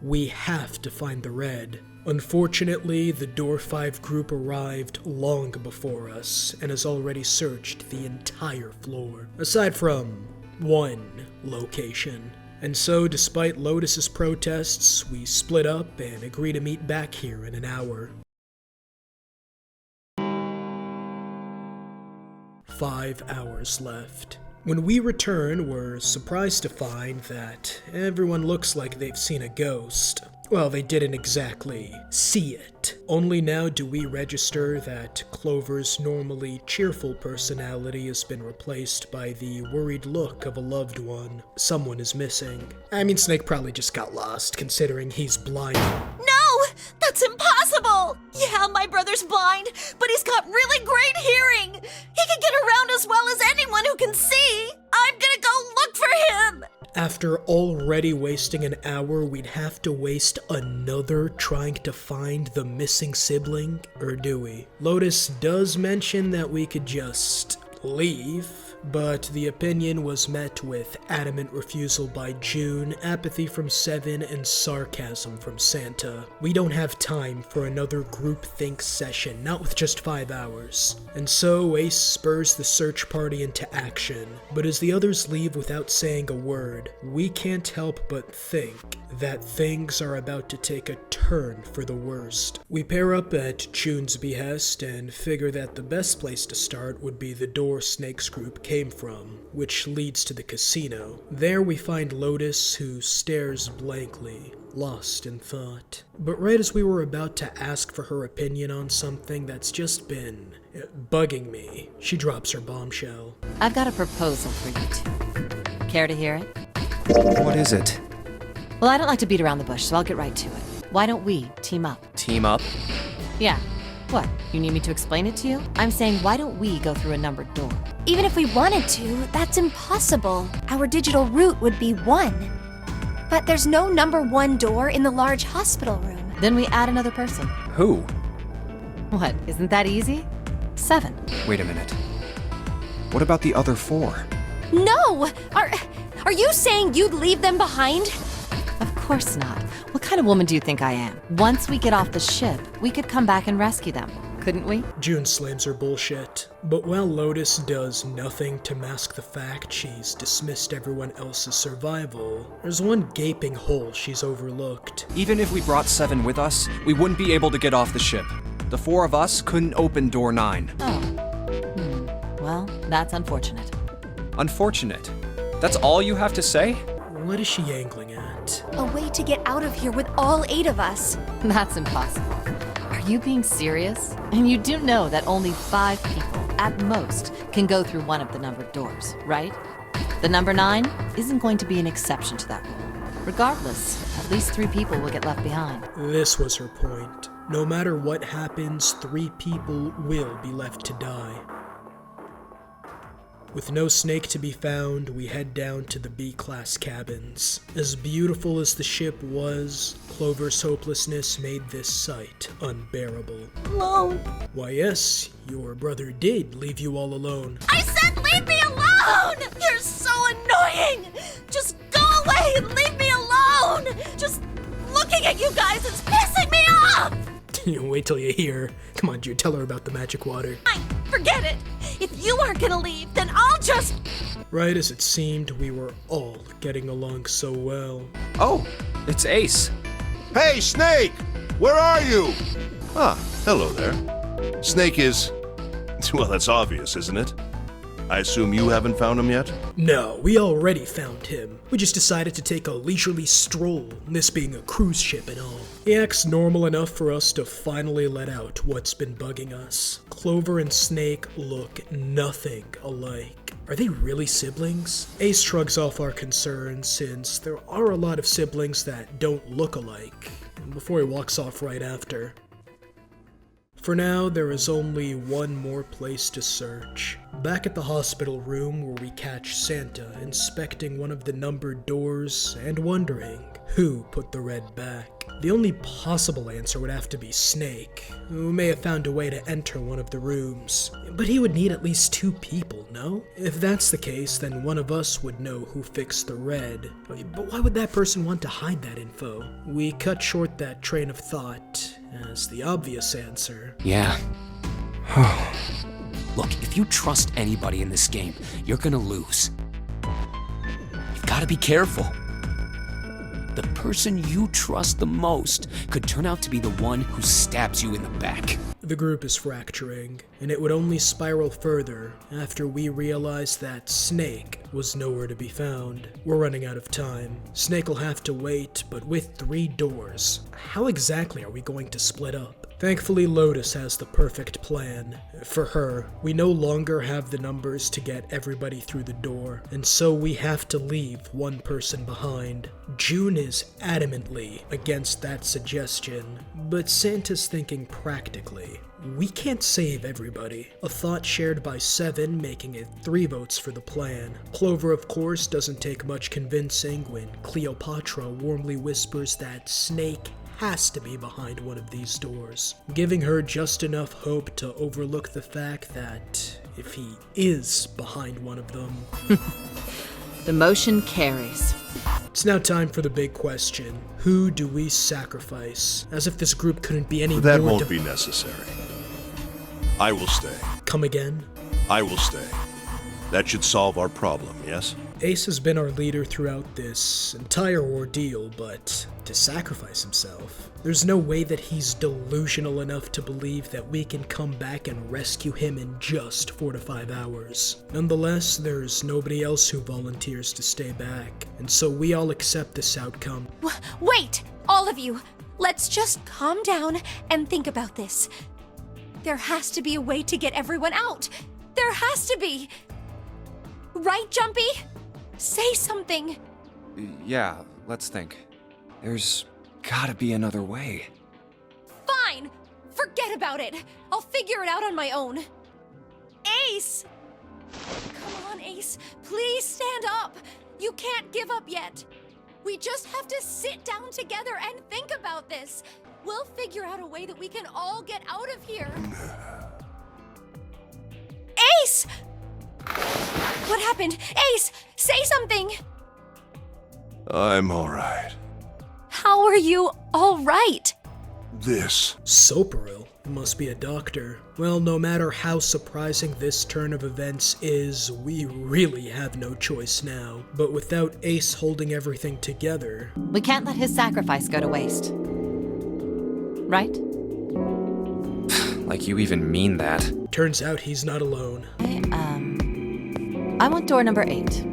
We have to find the red. Unfortunately, the Door 5 group arrived long before us and has already searched the entire floor, aside from one location. And so, despite Lotus's protests, we split up and agree to meet back here in an hour. 5 hours left. When we return, we're surprised to find that everyone looks like they've seen a ghost. Well, they didn't exactly see it. Only now do we register that Clover's normally cheerful personality has been replaced by the worried look of a loved one. Someone is missing. I mean, Snake probably just got lost, considering he's blind. No! That's impossible! Yeah, my brother's blind, but he's got really great hearing! He can get around as well as anyone who can see! I'm gonna go look for him! After already wasting an hour, we'd have to waste another trying to find the missing sibling? Or do we? Lotus does mention that we could just leave, but the opinion was met with adamant refusal by June, apathy from Seven, and sarcasm from Santa. We don't have time for another groupthink session, not with just 5 hours. And so Ace spurs the search party into action, but as the others leave without saying a word, we can't help but think that things are about to take a turn for the worst. We pair up at June's behest and figure that the best place to start would be the door Snake's group came from, which leads to the casino. There we find Lotus, who stares blankly, lost in thought. But right as we were about to ask for her opinion on something that's just been bugging me, she drops her bombshell. I've got a proposal for you two. Care to hear it? What is it? Well, I don't like to beat around the bush, so I'll get right to it. Why don't we team up? Team up? Yeah. What? You need me to explain it to you? I'm saying, why don't we go through a numbered door? Even if we wanted to, that's impossible. Our digital route would be 1. But there's no number 1 door in the large hospital room. Then we add another person. Who? What? Isn't that easy? 7. Wait a minute. What about the other 4? No! Are you saying you'd leave them behind? Of course not. What kind of woman do you think I am? Once we get off the ship, we could come back and rescue them, couldn't we? June slams her bullshit. But while Lotus does nothing to mask the fact she's dismissed everyone else's survival, there's one gaping hole she's overlooked. Even if we brought 7 with us, we wouldn't be able to get off the ship. The 4 of us couldn't open door 9. Oh. Well, that's unfortunate. Unfortunate? That's all you have to say? What is she angling at? A way to get out of here with all 8 of us. That's impossible. Are you being serious? And you do know that only 5 people, at most, can go through one of the numbered doors, right? The number 9 isn't going to be an exception to that rule. Regardless, at least 3 people will get left behind. This was her point. No matter what happens, 3 people will be left to die. With no Snake to be found, we head down to the B-class cabins. As beautiful as the ship was, Clover's hopelessness made this sight unbearable. Alone. Why yes, your brother did leave you all alone. I said leave me alone! You're so annoying! Just go away and leave me alone! Just looking at you guys is pissing me off! Wait till you hear. Come on, Jude, tell her about the magic water. Forget it! If you aren't gonna leave, then I'll just... Right as it seemed, we were all getting along so well. Oh, it's Ace. Hey, Snake! Where are you? Ah, hello there. Snake is... Well, that's obvious, isn't it? I assume you haven't found him yet? No, we already found him. We just decided to take a leisurely stroll, this being a cruise ship and all. He acts normal enough for us to finally let out what's been bugging us. Clover and Snake look nothing alike. Are they really siblings? Ace shrugs off our concerns, since there are a lot of siblings that don't look alike, before he walks off right after. For now, there is only one more place to search. Back at the hospital room where we catch Santa inspecting one of the numbered doors and wondering who put the red back. The only possible answer would have to be Snake, who may have found a way to enter one of the rooms. But he would need at least 2 people, no? If that's the case, then one of us would know who fixed the red. But why would that person want to hide that info? We cut short that train of thought as the obvious answer. Yeah. Look, if you trust anybody in this game, you're gonna lose. You've gotta be careful. The person you trust the most could turn out to be the one who stabs you in the back. The group is fracturing, and it would only spiral further after we realized that Snake was nowhere to be found. We're running out of time. Snake will have to wait, but with 3 doors, how exactly are we going to split up? Thankfully, Lotus has the perfect plan. For her, we no longer have the numbers to get everybody through the door, and so we have to leave one person behind. June is adamantly against that suggestion, but Santa's thinking practically. We can't save everybody. A thought shared by 7, making it 3 votes for the plan. Clover, of course, doesn't take much convincing when Cleopatra warmly whispers that Snake has to be behind one of these doors, giving her just enough hope to overlook the fact that if he is behind one of them... The motion carries. It's now time for the big question. Who do we sacrifice? As if this group couldn't be any That more won't be necessary. I will stay. Come again? I will stay. That should solve our problem, yes? Ace has been our leader throughout this entire ordeal, but to sacrifice himself, there's no way that he's delusional enough to believe that we can come back and rescue him in just 4 to 5 hours. Nonetheless, there's nobody else who volunteers to stay back, and so we all accept this outcome. Wait! All of you! Let's just calm down and think about this. There has to be a way to get everyone out! There has to be! Right, Jumpy? Say something! Yeah, let's think. There's gotta be another way. Fine! Forget about it! I'll figure it out on my own. Ace! Come on, Ace. Please stand up! You can't give up yet. We just have to sit down together and think about this. We'll figure out a way that we can all get out of here. Ace! What happened? Ace, say something! I'm alright. How are you all right? This. Soperil must be a doctor. Well, no matter how surprising this turn of events is, we really have no choice now. But without Ace holding everything together... We can't let his sacrifice go to waste. Right? Like you even mean that. Turns out he's not alone. I want door number 8.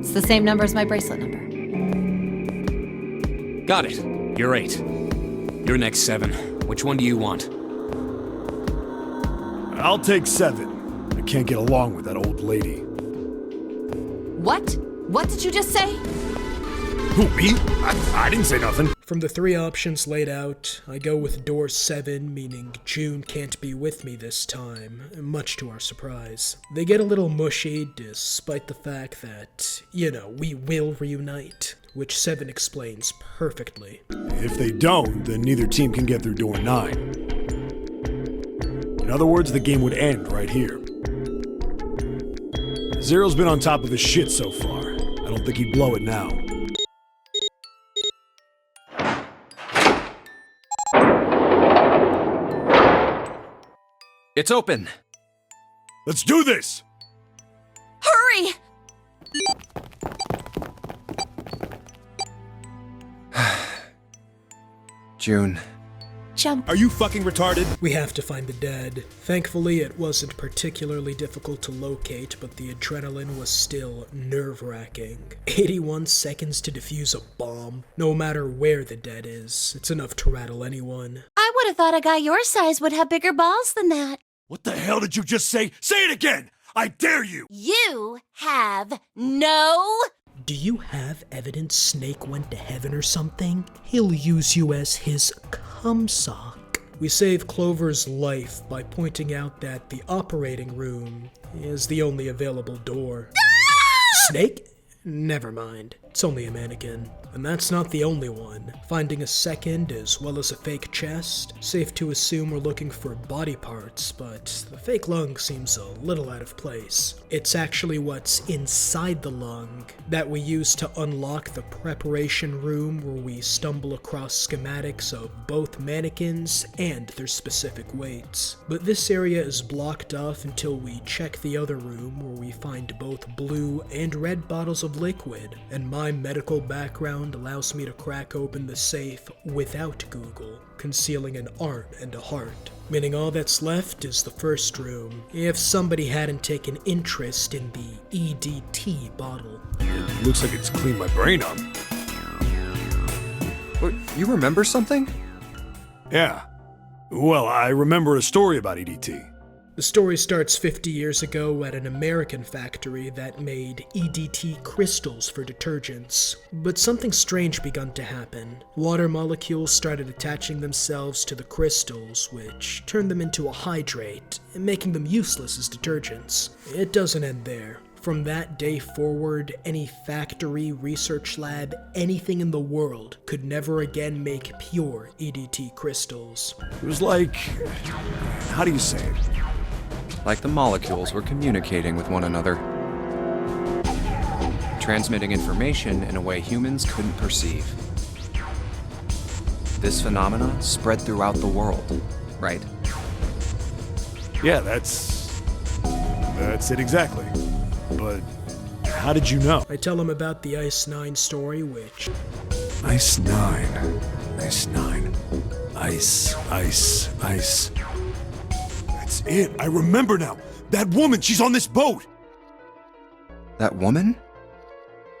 It's the same number as my bracelet number. Got it. You're 8. You're next 7. Which one do you want? I'll take 7. I can't get along with that old lady. What? What did you just say? Who, me? I didn't say nothing. From the 3 options laid out, I go with door 7, meaning June can't be with me this time, much to our surprise. They get a little mushy, despite the fact that, we will reunite, which 7 explains perfectly. If they don't, then neither team can get through door 9. In other words, the game would end right here. Zero's been on top of his shit so far. I don't think he'd blow it now. It's open! Let's do this! Hurry! June. Jump. Are you fucking retarded? We have to find the dead. Thankfully, it wasn't particularly difficult to locate, but the adrenaline was still nerve-wracking. 81 seconds to defuse a bomb. No matter where the dead is, it's enough to rattle anyone. I would have thought a guy your size would have bigger balls than that. What the hell did you just say? Say it again! I dare you! You have no... Do you have evidence Snake went to heaven or something? He'll use you as his cumsock. We save Clover's life by pointing out that the operating room is the only available door. Snake? Never mind. It's only a mannequin. And that's not the only one. Finding a second as well as a fake chest. Safe to assume we're looking for body parts, but the fake lung seems a little out of place. It's actually what's inside the lung that we use to unlock the preparation room where we stumble across schematics of both mannequins and their specific weights. But this area is blocked off until we check the other room where we find both blue and red bottles of liquid, and my medical background allows me to crack open the safe without Google, concealing an arm and a heart. Meaning all that's left is the first room, if somebody hadn't taken interest in the EDT bottle. It looks like it's cleaned my brain up. What, you remember something? Yeah. Well, I remember a story about EDT. The story starts 50 years ago at an American factory that made EDT crystals for detergents. But something strange begun to happen. Water molecules started attaching themselves to the crystals, which turned them into a hydrate, making them useless as detergents. It doesn't end there. From that day forward, any factory, research lab, anything in the world could never again make pure EDT crystals. It was like... how do you say it? Like the molecules were communicating with one another, transmitting information in a way humans couldn't perceive. This phenomena spread throughout the world, right? Yeah, that's it exactly. but how did you know? I tell him about the Ice 9 story, which... Ice 9. Ice 9. Ice. That's it. I remember now. That woman, she's on this boat. That woman?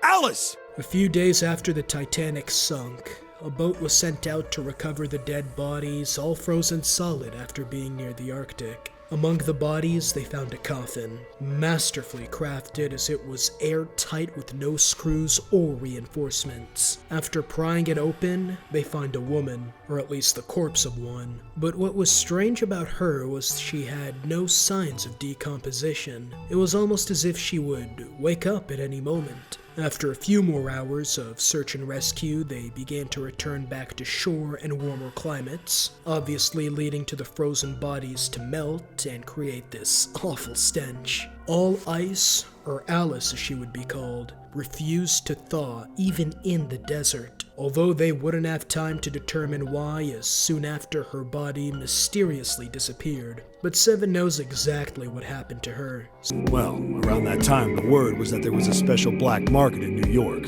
Alice! A few days after the Titanic sunk, a boat was sent out to recover the dead bodies, all frozen solid after being near the Arctic. Among the bodies, they found a coffin, masterfully crafted as it was airtight with no screws or reinforcements. After prying it open, they find a woman, or at least the corpse of one. But what was strange about her was she had no signs of decomposition. It was almost as if she would wake up at any moment. After a few more hours of search and rescue, they began to return back to shore and warmer climates, obviously leading to the frozen bodies to melt and create this awful stench. All ice, or Alice as she would be called, refused to thaw even in the desert, although they wouldn't have time to determine why as soon after her body mysteriously disappeared. But Seven knows exactly what happened to her. Well, around that time, the word was that there was a special black market in New York.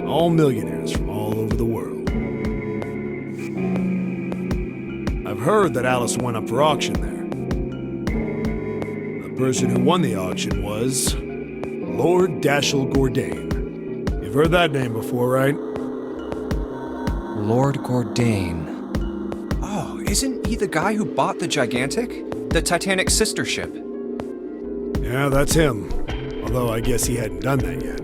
All millionaires from all over the world. I've heard that Alice went up for auction there. The person who won the auction was Lord Dashiell Gordain. You've heard that name before, right? Lord Gordain. Oh, isn't he the guy who bought the Gigantic? The Titanic's sister ship? Yeah, that's him. Although I guess he hadn't done that yet.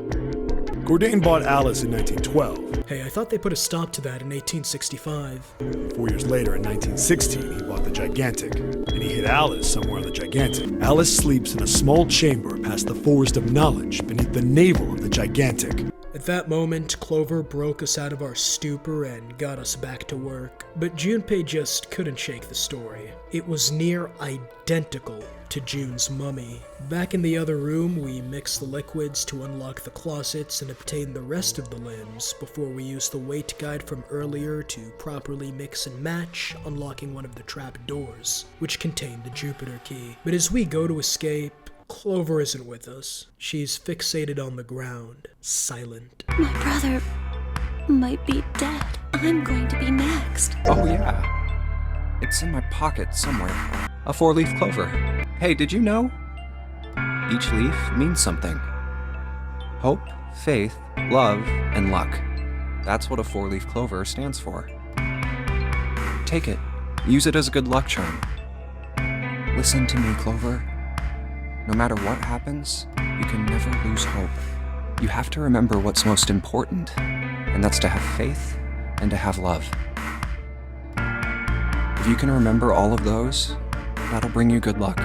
Gordain bought Alice in 1912. Hey, I thought they put a stop to that in 1865. 4 years later, in 1916, he bought the Gigantic, and he hid Alice somewhere on the Gigantic. Alice sleeps in a small chamber past the Forest of Knowledge beneath the navel of the Gigantic. At that moment, Clover broke us out of our stupor and got us back to work. But Junpei just couldn't shake the story. It was near identical to June's mummy. Back in the other room, we mixed the liquids to unlock the closets and obtain the rest of the limbs before we used the weight guide from earlier to properly mix and match, unlocking one of the trap doors, which contained the Jupiter key. But as we go to escape, Clover isn't with us. She's fixated on the ground, silent. My brother might be dead. I'm going to be next. Oh yeah. It's in my pocket somewhere. A 4-leaf clover. Hey, did you know? Each leaf means something. Hope, faith, love, and luck. That's what a 4-leaf clover stands for. Take it. Use it as a good luck charm. Listen to me, Clover. No matter what happens, you can never lose hope. You have to remember what's most important, and that's to have faith and to have love. If you can remember all of those, that'll bring you good luck.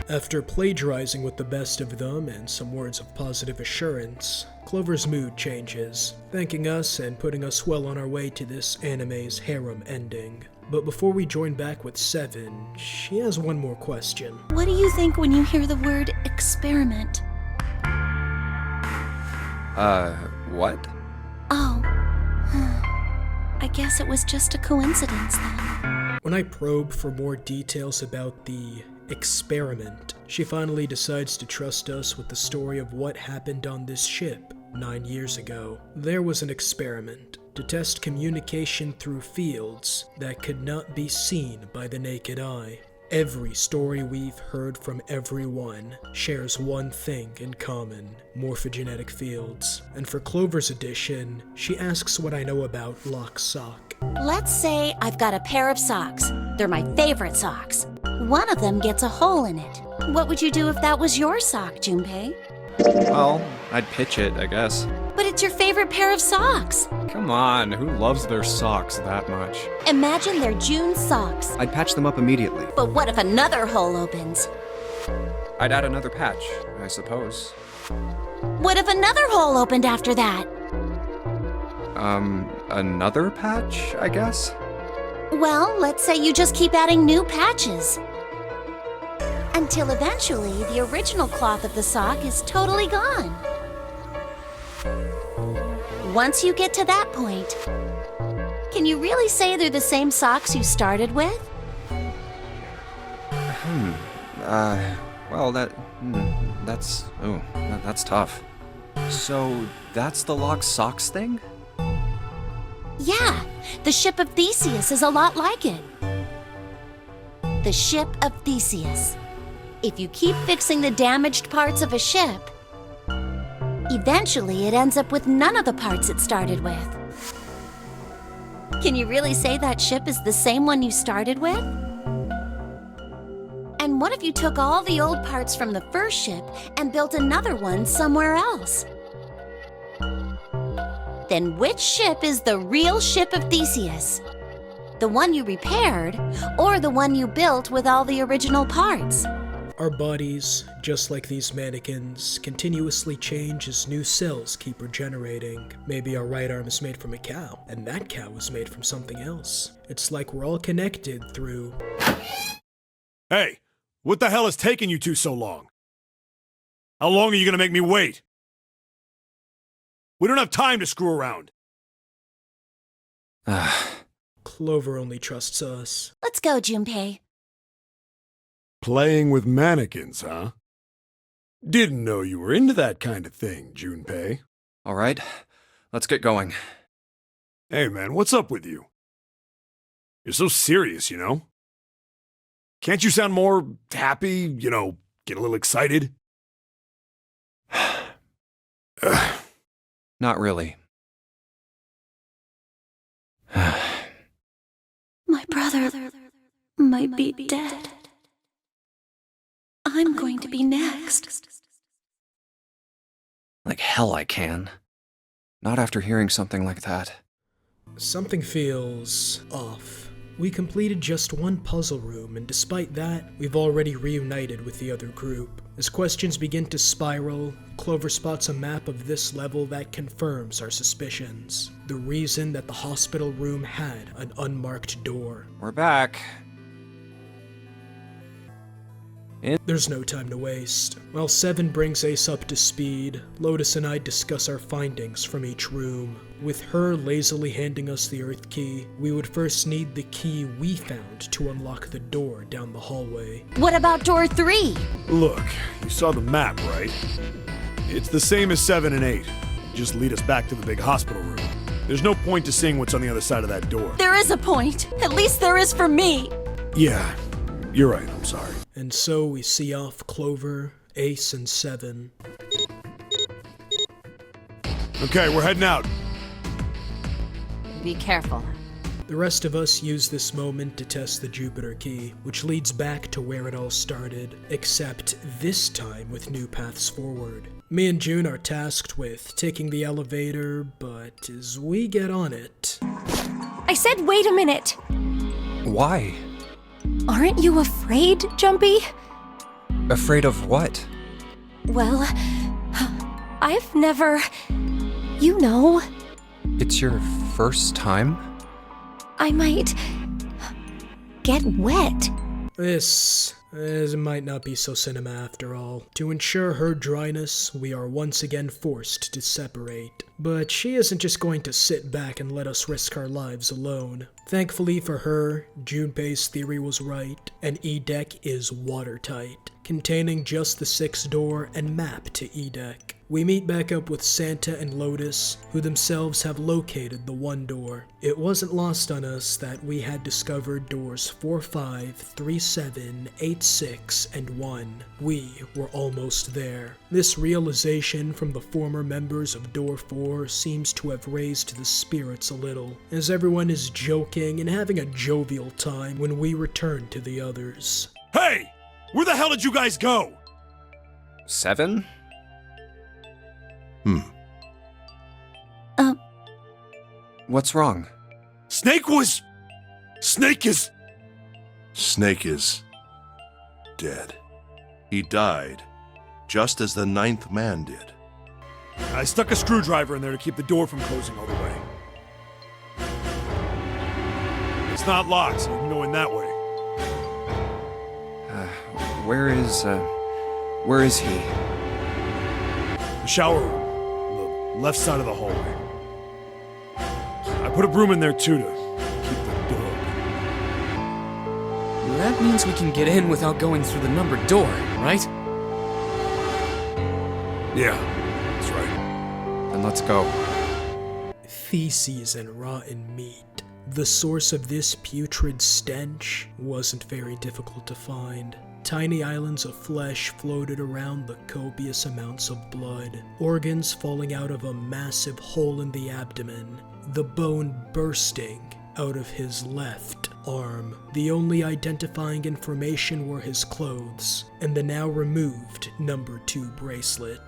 After plagiarizing with the best of them and some words of positive assurance, Clover's mood changes, thanking us and putting us well on our way to this anime's harem ending. But before we join back with Seven, she has one more question. What do you think when you hear the word experiment? What? Oh. I guess it was just a coincidence then. When I probe for more details about the experiment, she finally decides to trust us with the story of what happened on this ship 9 years ago. There was an experiment to test communication through fields that could not be seen by the naked eye. Every story we've heard from everyone shares one thing in common: morphogenetic fields. And for Clover's edition, she asks what I know about lock sock. Let's say I've got a pair of socks. They're my favorite socks. One of them gets a hole in it. What would you do if that was your sock, Junpei? Well, I'd pitch it, I guess. But it's your favorite pair of socks. Come on, who loves their socks that much? Imagine they're June's socks. I'd patch them up immediately. But what if another hole opens? I'd add another patch, I suppose. What if another hole opened after that? Another patch, I guess? Well, let's say you just keep adding new patches. Until eventually, the original cloth of the sock is totally gone. Once you get to that point, can you really say they're the same socks you started with? Well, that's tough. So, that's the locked socks thing? Yeah, the ship of Theseus is a lot like it. The ship of Theseus. If you keep fixing the damaged parts of a ship, eventually it ends up with none of the parts it started with. Can you really say that ship is the same one you started with? And what if you took all the old parts from the first ship and built another one somewhere else? Then which ship is the real ship of Theseus? The one you repaired, or the one you built with all the original parts? Our bodies, just like these mannequins, continuously change as new cells keep regenerating. Maybe our right arm is made from a cow, and that cow was made from something else. It's like we're all connected through... Hey, what the hell is taking you two so long? How long are you gonna make me wait? We don't have time to screw around. Clover only trusts us. Let's go, Junpei. Playing with mannequins, huh? Didn't know you were into that kind of thing, Junpei. All right, let's get going. Hey man, what's up with you? You're so serious, you know? Can't you sound more happy, you know, get a little excited? Not really. My brother might be dead. I'm going to be next. Like hell I can. Not after hearing something like that. Something feels off. We completed just one puzzle room, and despite that, we've already reunited with the other group. As questions begin to spiral, Clover spots a map of this level that confirms our suspicions. The reason that the hospital room had an unmarked door. We're back. There's no time to waste. While Seven brings Ace up to speed, Lotus and I discuss our findings from each room. With her lazily handing us the Earth key, we would first need the key we found to unlock the door down the hallway. What about door 3? Look, you saw the map, right? It's the same as 7 and 8. Just lead us back to the big hospital room. There's no point to seeing what's on the other side of that door. There is a point. At least there is for me. Yeah, you're right, I'm sorry. And so we see off Clover, Ace, and Seven. Okay, we're heading out. Be careful. The rest of us use this moment to test the Jupiter key, which leads back to where it all started, except this time with new paths forward. Me and June are tasked with taking the elevator, but as we get on it... I said wait a minute! Why? Aren't you afraid, Jumpy? Afraid of what? Well, I've never... You know... It's your first time? I might... get wet. This might not be so cinema after all. To ensure her dryness, we are once again forced to separate. But she isn't just going to sit back and let us risk our lives alone. Thankfully for her, Junpei's theory was right. An E-deck is watertight, containing just the 6th door and map to E-deck. We meet back up with Santa and Lotus, who themselves have located the one door. It wasn't lost on us that we had discovered doors 4, 5, 3, 7, 8, 6, and 1. We were almost there. This realization from the former members of Door 4 seems to have raised the spirits a little, as everyone is joking and having a jovial time when we return to the others. Hey! Where the hell did you guys go? 7? What's wrong? Snake is... Snake is... dead. He died, just as the 9th man did. I stuck a screwdriver in there to keep the door from closing all the way. It's not locked, so you can go in that way. Where is he? The shower room, the left side of the hallway. I put a broom in there too to keep the door open. That means we can get in without going through the numbered door, right? Yeah, that's right. Then let's go. Feces and rotten meat. The source of this putrid stench wasn't very difficult to find. Tiny islands of flesh floated around the copious amounts of blood, organs falling out of a massive hole in the abdomen, the bone bursting out of his left arm. The only identifying information were his clothes, and the now removed number 2 bracelet.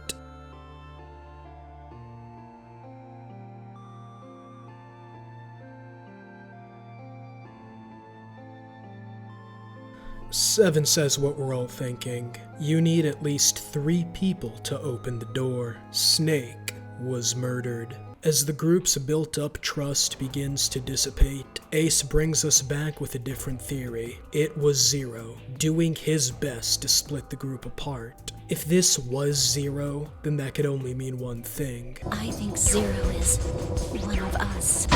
Seven says what we're all thinking. You need at least 3 people to open the door. Snake was murdered. As the group's built-up trust begins to dissipate, Ace brings us back with a different theory. It was Zero, doing his best to split the group apart. If this was Zero, then that could only mean one thing. I think Zero is one of us.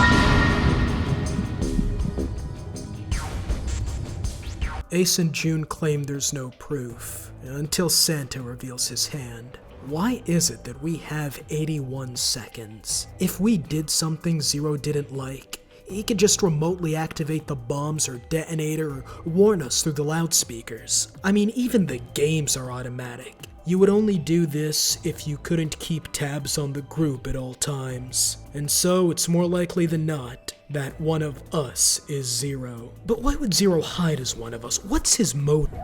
Ace and June claim there's no proof, until Santa reveals his hand. Why is it that we have 81 seconds? If we did something Zero didn't like, he could just remotely activate the bombs or detonator or warn us through the loudspeakers. I mean, even the games are automatic. You would only do this if you couldn't keep tabs on the group at all times. And so it's more likely than not that one of us is Zero. But why would Zero hide as one of us? What's his motive?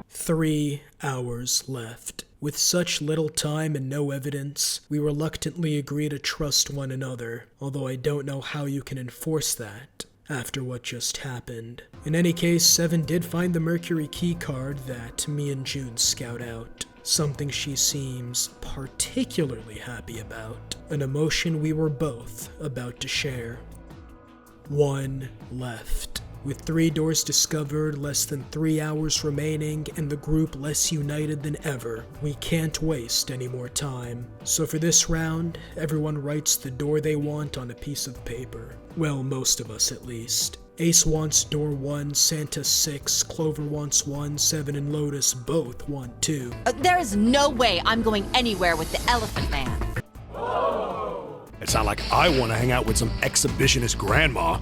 3 hours left. With such little time and no evidence, we reluctantly agree to trust one another, although I don't know how you can enforce that after what just happened. In any case, Seven did find the Mercury key card that me and June scout out. Something she seems particularly happy about. An emotion we were both about to share. 1 left. With 3 doors discovered, less than 3 hours remaining, and the group less united than ever, we can't waste any more time. So for this round, everyone writes the door they want on a piece of paper. Well, most of us at least. Ace wants door 1, Santa 6, Clover wants 1, Seven and Lotus both want 2. There is no way I'm going anywhere with the Elephant Man. It's not like I want to hang out with some exhibitionist grandma.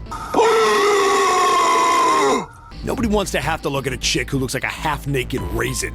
Nobody wants to have to look at a chick who looks like a half-naked raisin.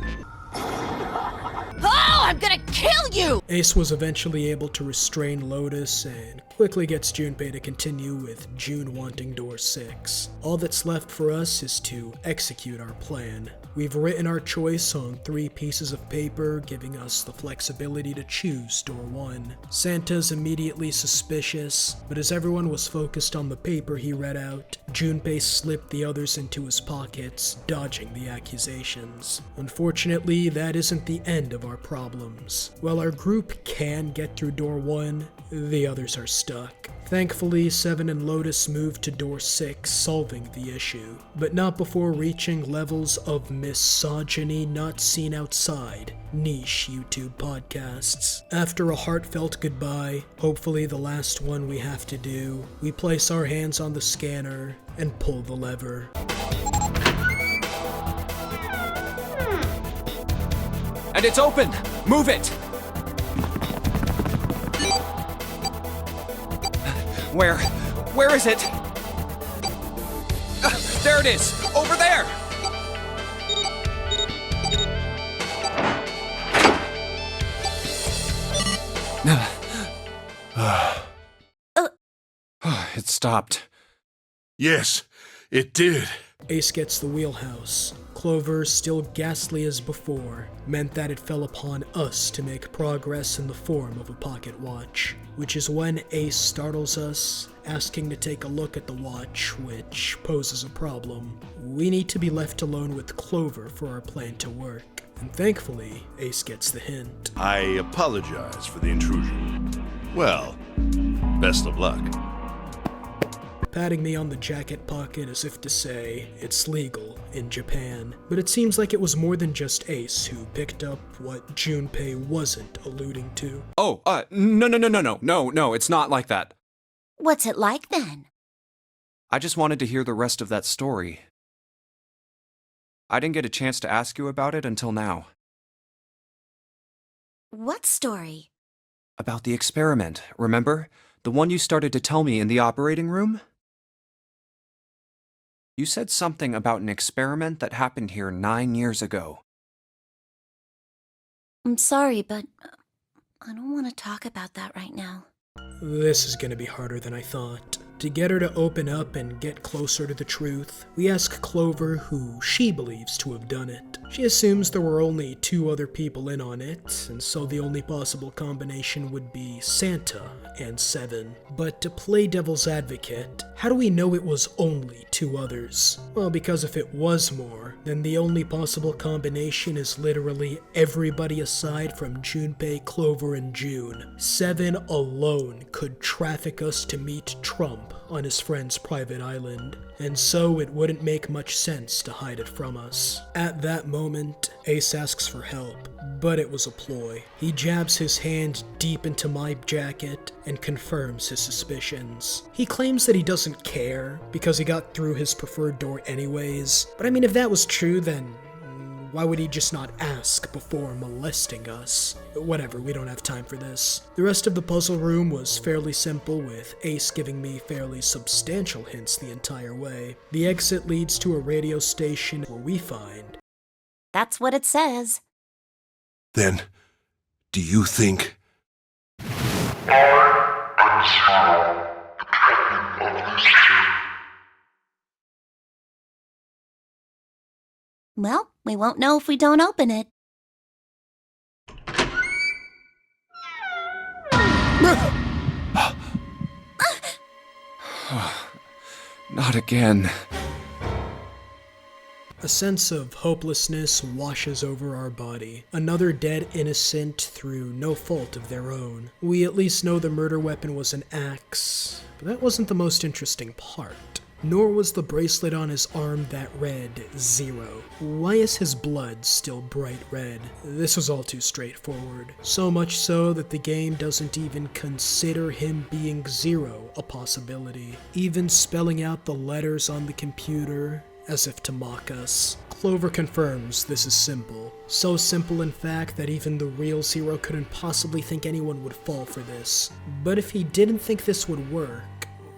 Oh, I'm gonna kill you! Ace was eventually able to restrain Lotus and quickly gets Junpei to continue with June wanting door 6. All that's left for us is to execute our plan. We've written our choice on 3 pieces of paper, giving us the flexibility to choose door 1. Santa's immediately suspicious, but as everyone was focused on the paper he read out, Junpei slipped the others into his pockets, dodging the accusations. Unfortunately, that isn't the end of our problems. While our group can get through door 1, the others are stuck. Thankfully, Seven and Lotus moved to door 6, solving the issue, but not before reaching levels of misogyny not seen outside niche YouTube podcasts. After a heartfelt goodbye, hopefully the last one we have to do, we place our hands on the scanner and pull the lever. And it's open! Move it! Where is it? There it is! Over there! It stopped. Yes, it did. Ace gets the wheelhouse. Clover, still ghastly as before, meant that it fell upon us to make progress in the form of a pocket watch, which is when Ace startles us, asking to take a look at the watch, which poses a problem. We need to be left alone with Clover for our plan to work, and thankfully, Ace gets the hint. I apologize for the intrusion. Well, best of luck. Patting me on the jacket pocket as if to say, it's legal in Japan. But it seems like it was more than just Ace who picked up what Junpei wasn't alluding to. Oh, no, it's not like that. What's it like then? I just wanted to hear the rest of that story. I didn't get a chance to ask you about it until now. What story? About the experiment, remember? The one you started to tell me in the operating room? You said something about an experiment that happened here 9 years ago. I'm sorry, but I don't want to talk about that right now. This is gonna be harder than I thought. To get her to open up and get closer to the truth, we ask Clover who she believes to have done it. She assumes there were only 2 other people in on it, and so the only possible combination would be Santa and 7. But to play devil's advocate, how do we know it was only 2 others? Well, because if it was more, then the only possible combination is literally everybody aside from Junpei, Clover, and June. 7 alone could traffic us to meet Trump on his friend's private island, and so it wouldn't make much sense to hide it from us. At that moment, Ace asks for help, but it was a ploy. He jabs his hand deep into my jacket and confirms his suspicions. He claims that he doesn't care because he got through his preferred door anyways, but I mean, if that was true, then why would he just not ask before molesting us? Whatever, we don't have time for this. The rest of the puzzle room was fairly simple, with Ace giving me fairly substantial hints the entire way. The exit leads to a radio station where we find... That's what it says. Then, do you think... I am Zero, the captain of this ship. Well, we won't know if we don't open it. Not again. A sense of hopelessness washes over our body. Another dead innocent through no fault of their own. We at least know the murder weapon was an axe, but that wasn't the most interesting part. Nor was the bracelet on his arm that read 0. Why is his blood still bright red? This was all too straightforward. So much so that the game doesn't even consider him being 0 a possibility. Even spelling out the letters on the computer as if to mock us. Clover confirms this is simple. So simple in fact that even the real 0 couldn't possibly think anyone would fall for this. But if he didn't think this would work,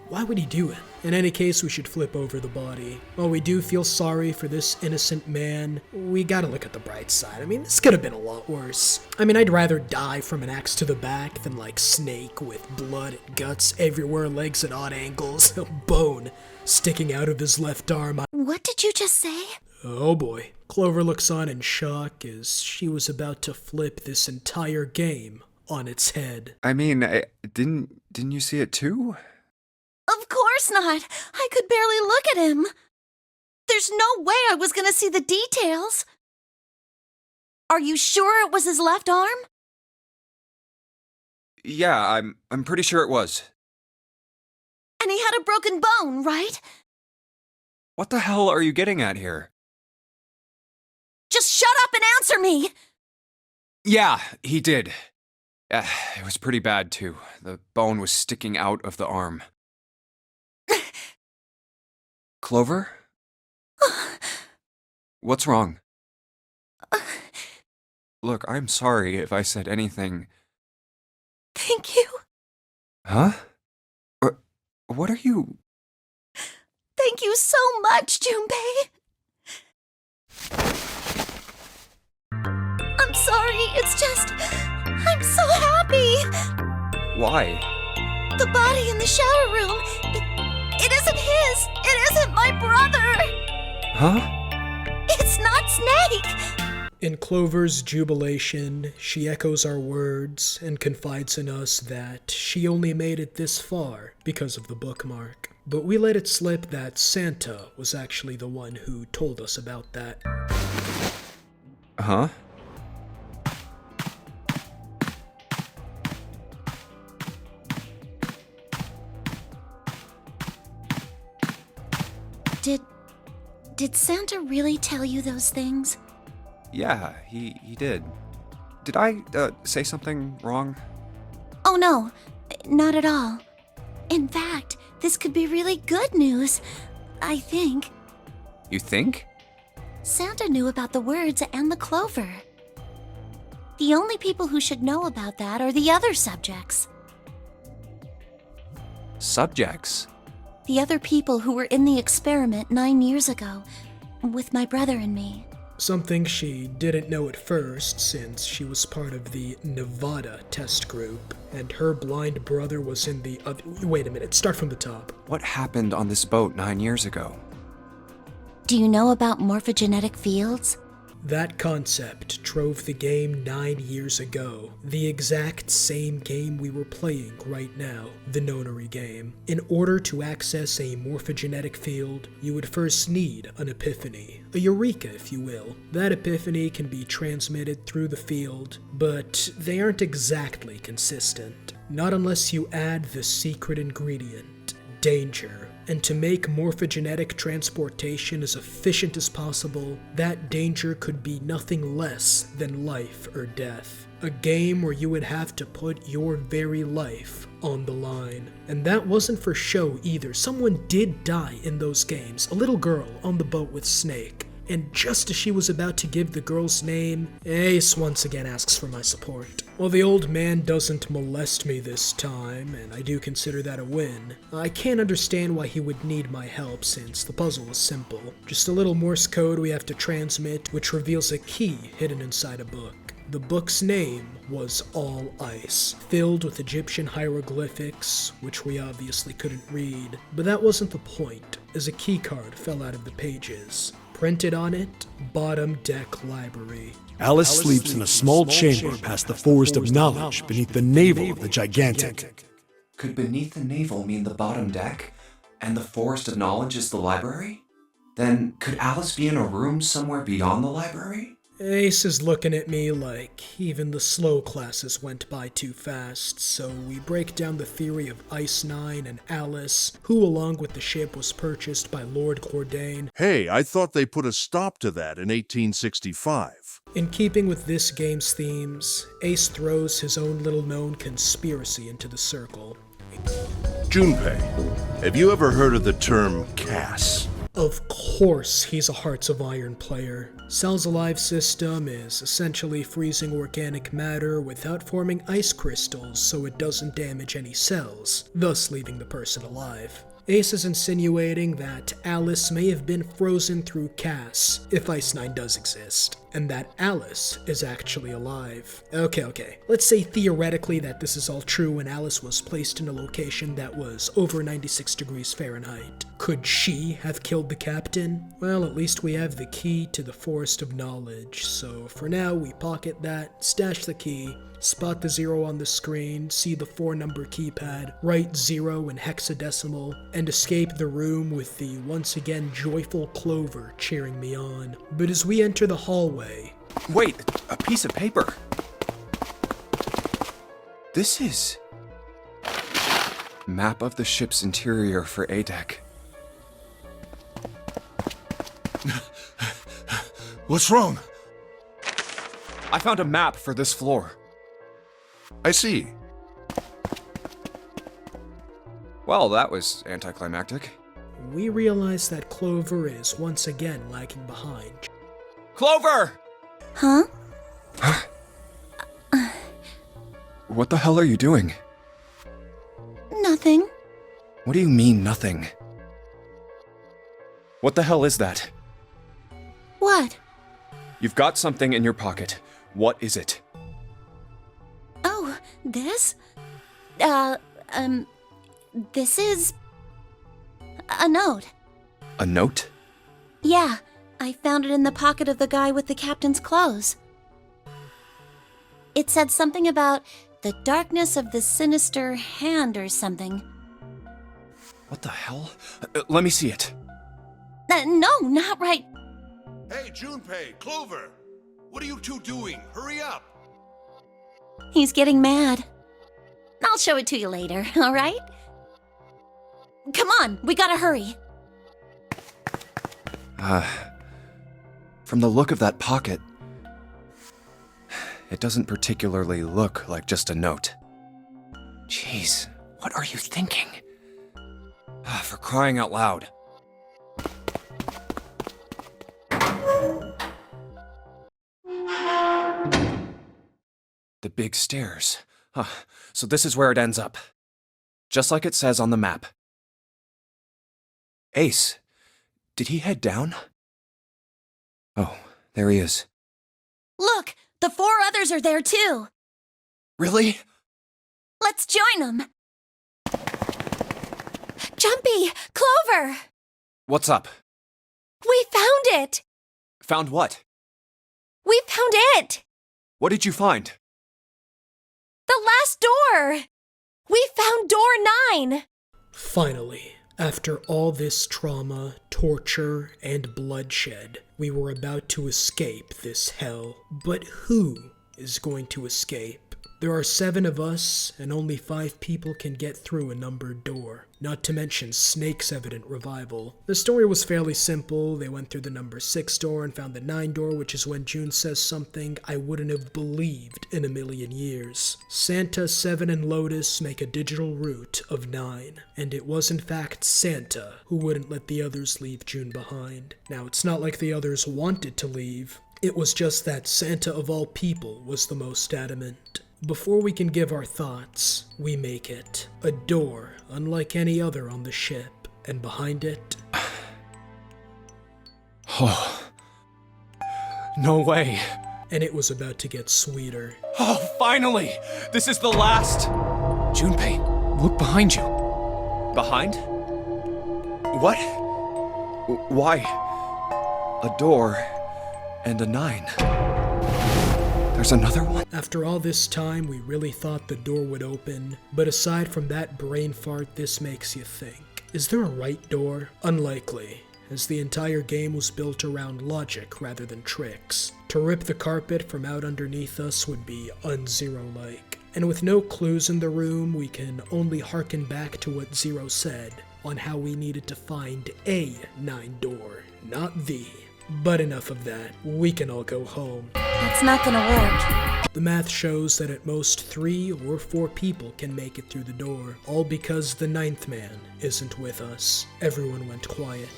why would he do it? In any case, we should flip over the body. While we do feel sorry for this innocent man, we gotta look at the bright side. I mean, this could have been a lot worse. I mean, I'd rather die from an axe to the back than like Snake with blood and guts everywhere, legs at odd angles, a bone sticking out of his left arm. What did you just say? Oh boy. Clover looks on in shock as she was about to flip this entire game on its head. I mean, didn't you see it too? Of course not! I could barely look at him! There's no way I was gonna see the details! Are you sure it was his left arm? Yeah, I'm pretty sure it was. And he had a broken bone, right? What the hell are you getting at here? Just shut up and answer me! Yeah, he did. It was pretty bad too. The bone was sticking out of the arm. Clover? What's wrong? Look, I'm sorry if I said anything. Thank you. Huh? What are you... Thank you so much, Junpei. I'm sorry, it's just... I'm so happy. Why? The body in the shower room, it isn't his. It isn't my brother. Huh? It's not Snake. In Clover's jubilation, she echoes our words and confides in us that she only made it this far because of the bookmark. But we let it slip that Santa was actually the one who told us about that. Huh? Did Santa really tell you those things? Yeah, he did. Did I, say something wrong? Oh no, not at all. In fact, this could be really good news, I think. You think? Santa knew about the words and the clover. The only people who should know about that are the other subjects. Subjects? The other people who were in the experiment 9 years ago, with my brother and me. Something she didn't know at first, since she was part of the Nevada test group, and her blind brother was in the other. Wait a minute, start from the top. What happened on this boat 9 years ago? Do you know about morphogenetic fields? That concept drove the game 9 years ago. The exact same game we were playing right now, the Nonary game. In order to access a morphogenetic field, you would first need an epiphany. A eureka, if you will. That epiphany can be transmitted through the field, but they aren't exactly consistent. Not unless you add the secret ingredient, danger. And to make morphogenetic transportation as efficient as possible, that danger could be nothing less than life or death. A game where you would have to put your very life on the line. And that wasn't for show either. Someone did die in those games. A little girl on the boat with Snake. And just as she was about to give the girl's name, Ace once again asks for my support. While the old man doesn't molest me this time, and I do consider that a win, I can't understand why he would need my help since the puzzle is simple. Just a little Morse code we have to transmit, which reveals a key hidden inside a book. The book's name was All Ice, filled with Egyptian hieroglyphics, which we obviously couldn't read. But that wasn't the point, as a keycard fell out of the pages. Printed on it, Bottom Deck Library. Alice sleeps in a small chamber past the Forest of Knowledge beneath the navel of the Gigantic. Could beneath the navel mean the bottom deck, and the Forest of Knowledge is the library? Then could Alice be in a room somewhere beyond the library? Ace is looking at me like even the slow classes went by too fast, so we break down the theory of Ice 9 and Alice, who along with the ship was purchased by Lord Cordain. Hey, I thought they put a stop to that in 1865. In keeping with this game's themes, Ace throws his own little-known conspiracy into the circle. Junpei, have you ever heard of the term CAS? Of course he's a Hearts of Iron player. Cells Alive system is essentially freezing organic matter without forming ice crystals so it doesn't damage any cells, thus leaving the person alive. Ace is insinuating that Alice may have been frozen through CAS, if Ice 9 does exist, and that Alice is actually alive. Okay, let's say theoretically that this is all true and Alice was placed in a location that was over 96 degrees Fahrenheit. Could she have killed the captain? Well, at least we have the key to the Forest of Knowledge, so for now we pocket that, stash the key, spot the 0 on the screen, see the 4-number keypad, write 0 in hexadecimal, and escape the room with the once again joyful Clover cheering me on. But as we enter the hallway... Wait, a piece of paper. This is... Map of the ship's interior for A-Deck. What's wrong? I found a map for this floor. I see. Well, that was anticlimactic. We realize that Clover is once again lagging behind. Clover! Huh? What the hell are you doing? Nothing. What do you mean, nothing? What the hell is that? What? You've got something in your pocket. What is it? Oh, this? This is... a note. A note? Yeah, I found it in the pocket of the guy with the captain's clothes. It said something about the darkness of the sinister hand or something. What the hell? Let me see it. No, not right. Hey, Junpei, Clover! What are you two doing? Hurry up! He's getting mad. I'll show it to you later, all right? Come on, we gotta hurry. From the look of that pocket, it doesn't particularly look like just a note. Jeez, what are you thinking? For crying out loud. The big stairs. Huh. So this is where it ends up. Just like it says on the map. Ace, did he head down? Oh, there he is. Look, the 4 others are there too. Really? Let's join them. Jumpy! Clover! What's up? We found it! Found what? We found it! What did you find? The last door! We found door 9! Finally, after all this trauma, torture, and bloodshed, we were about to escape this hell. But who is going to escape? There are 7 of us, and only 5 people can get through a numbered door. Not to mention Snake's evident revival. The story was fairly simple. They went through the number 6 door and found the 9 door, which is when June says something I wouldn't have believed in a million years. Santa, 7, and Lotus make a digital route of 9. And it was in fact Santa who wouldn't let the others leave June behind. Now, it's not like the others wanted to leave. It was just that Santa of all people was the most adamant. Before we can give our thoughts, we make it. A door, unlike any other on the ship, and behind it... Oh. No way. And it was about to get sweeter. Oh, finally! This is the last! Junpei, look behind you. Behind? What? Why? A door and a 9. There's another one? After all this time, we really thought the door would open, but aside from that brain fart, this makes you think. Is there a right door? Unlikely, as the entire game was built around logic rather than tricks. To rip the carpet from out underneath us would be un-Zero-like. And with no clues in the room, we can only hearken back to what Zero said on how we needed to find a 9 door, not the. But enough of that. We can all go home. That's not gonna work. The math shows that at most 3 or 4 people can make it through the door, all because the 9th man isn't with us. Everyone went quiet.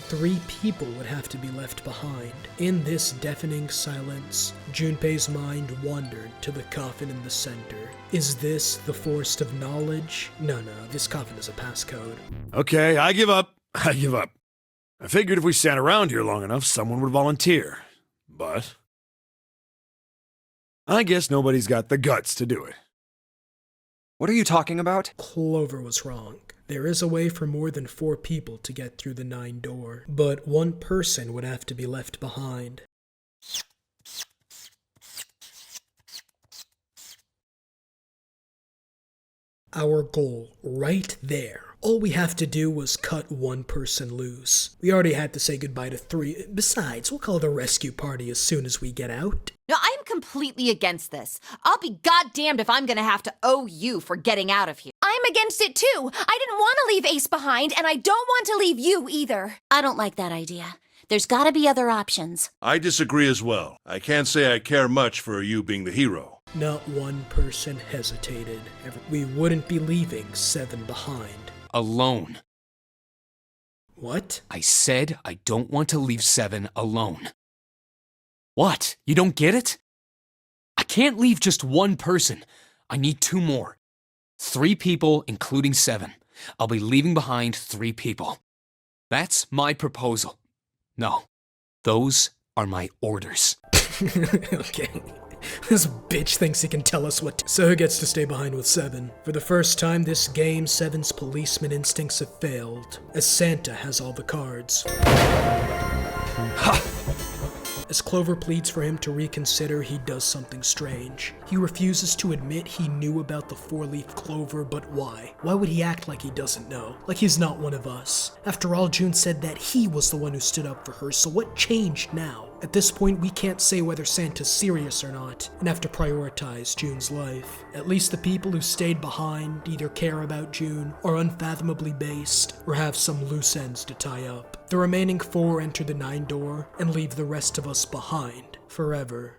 3 people would have to be left behind. In this deafening silence, Junpei's mind wandered to the coffin in the center. Is this the forest of knowledge? No, this coffin is a passcode. Okay, I give up. I give up. I figured if we sat around here long enough, someone would volunteer. But I guess nobody's got the guts to do it. What are you talking about? Clover was wrong. There is a way for more than 4 people to get through the 9 door, but 1 person would have to be left behind. Our goal, right there. All we have to do was cut 1 person loose. We already had to say goodbye to 3. Besides, we'll call the rescue party as soon as we get out. No, I am completely against this. I'll be goddamned if I'm gonna have to owe you for getting out of here. I'm against it too. I didn't want to leave Ace behind, and I don't want to leave you either. I don't like that idea. There's gotta be other options. I disagree as well. I can't say I care much for you being the hero. Not 1 person hesitated. We wouldn't be leaving 7 behind. Alone. What? I said I don't want to leave 7 alone. What? You don't get it? I can't leave just 1 person. I need 2 more. 3 people, including 7. I'll be leaving behind 3 people. That's my proposal. No, those are my orders. Okay. This bitch thinks he can tell us what to... So who gets to stay behind with 7? For the first time this game, 7's policeman instincts have failed, as Santa has all the cards. Ha! As Clover pleads for him to reconsider, he does something strange. He refuses to admit he knew about the 4-leaf clover, but why? Why would he act like he doesn't know? Like he's not one of us? After all, June said that he was the one who stood up for her, so what changed now? At this point, we can't say whether Santa's serious or not, and have to prioritize June's life. At least the people who stayed behind either care about June, are unfathomably based, or have some loose ends to tie up. The remaining 4 enter the 9 door, and leave the rest of us behind, forever.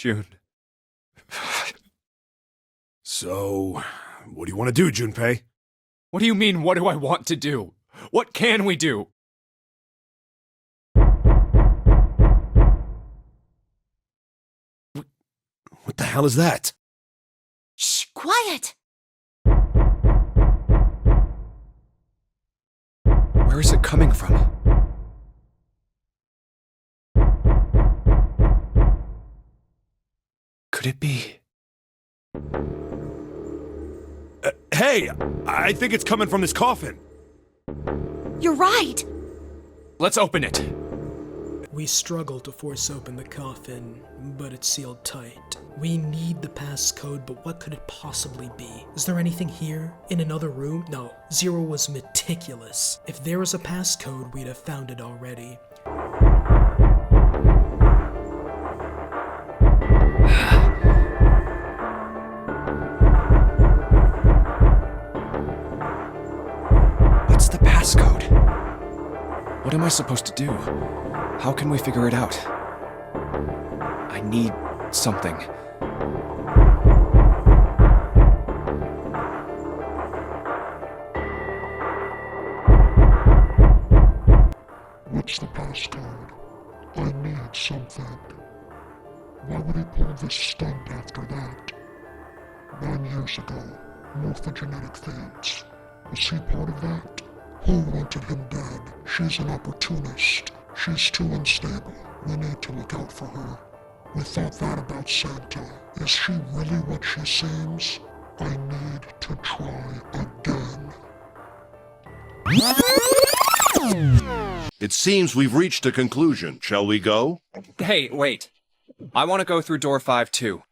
June. So, what do you want to do, Junpei? What do you mean, what do I want to do? What can we do? What the hell is that? Shh, quiet! Where is it coming from? Could it be? Hey, I think it's coming from this coffin. You're right! Let's open it. We struggle to force open the coffin, but it's sealed tight. We need the passcode, but what could it possibly be? Is there anything here? In another room? No, Zero was meticulous. If there was a passcode, we'd have found it already. What's the passcode? What am I supposed to do? How can we figure it out? I need something. What's the passcode? I need something. Why would he pull this stunt after that? 9 years ago, morphogenetic fades. Was he part of that? Who wanted him dead? She's an opportunist. She's too unstable. We need to look out for her. We thought that about Santa. Is she really what she seems? I need to try again. It seems we've reached a conclusion. Shall we go? Hey, wait. I want to go through door 5 too.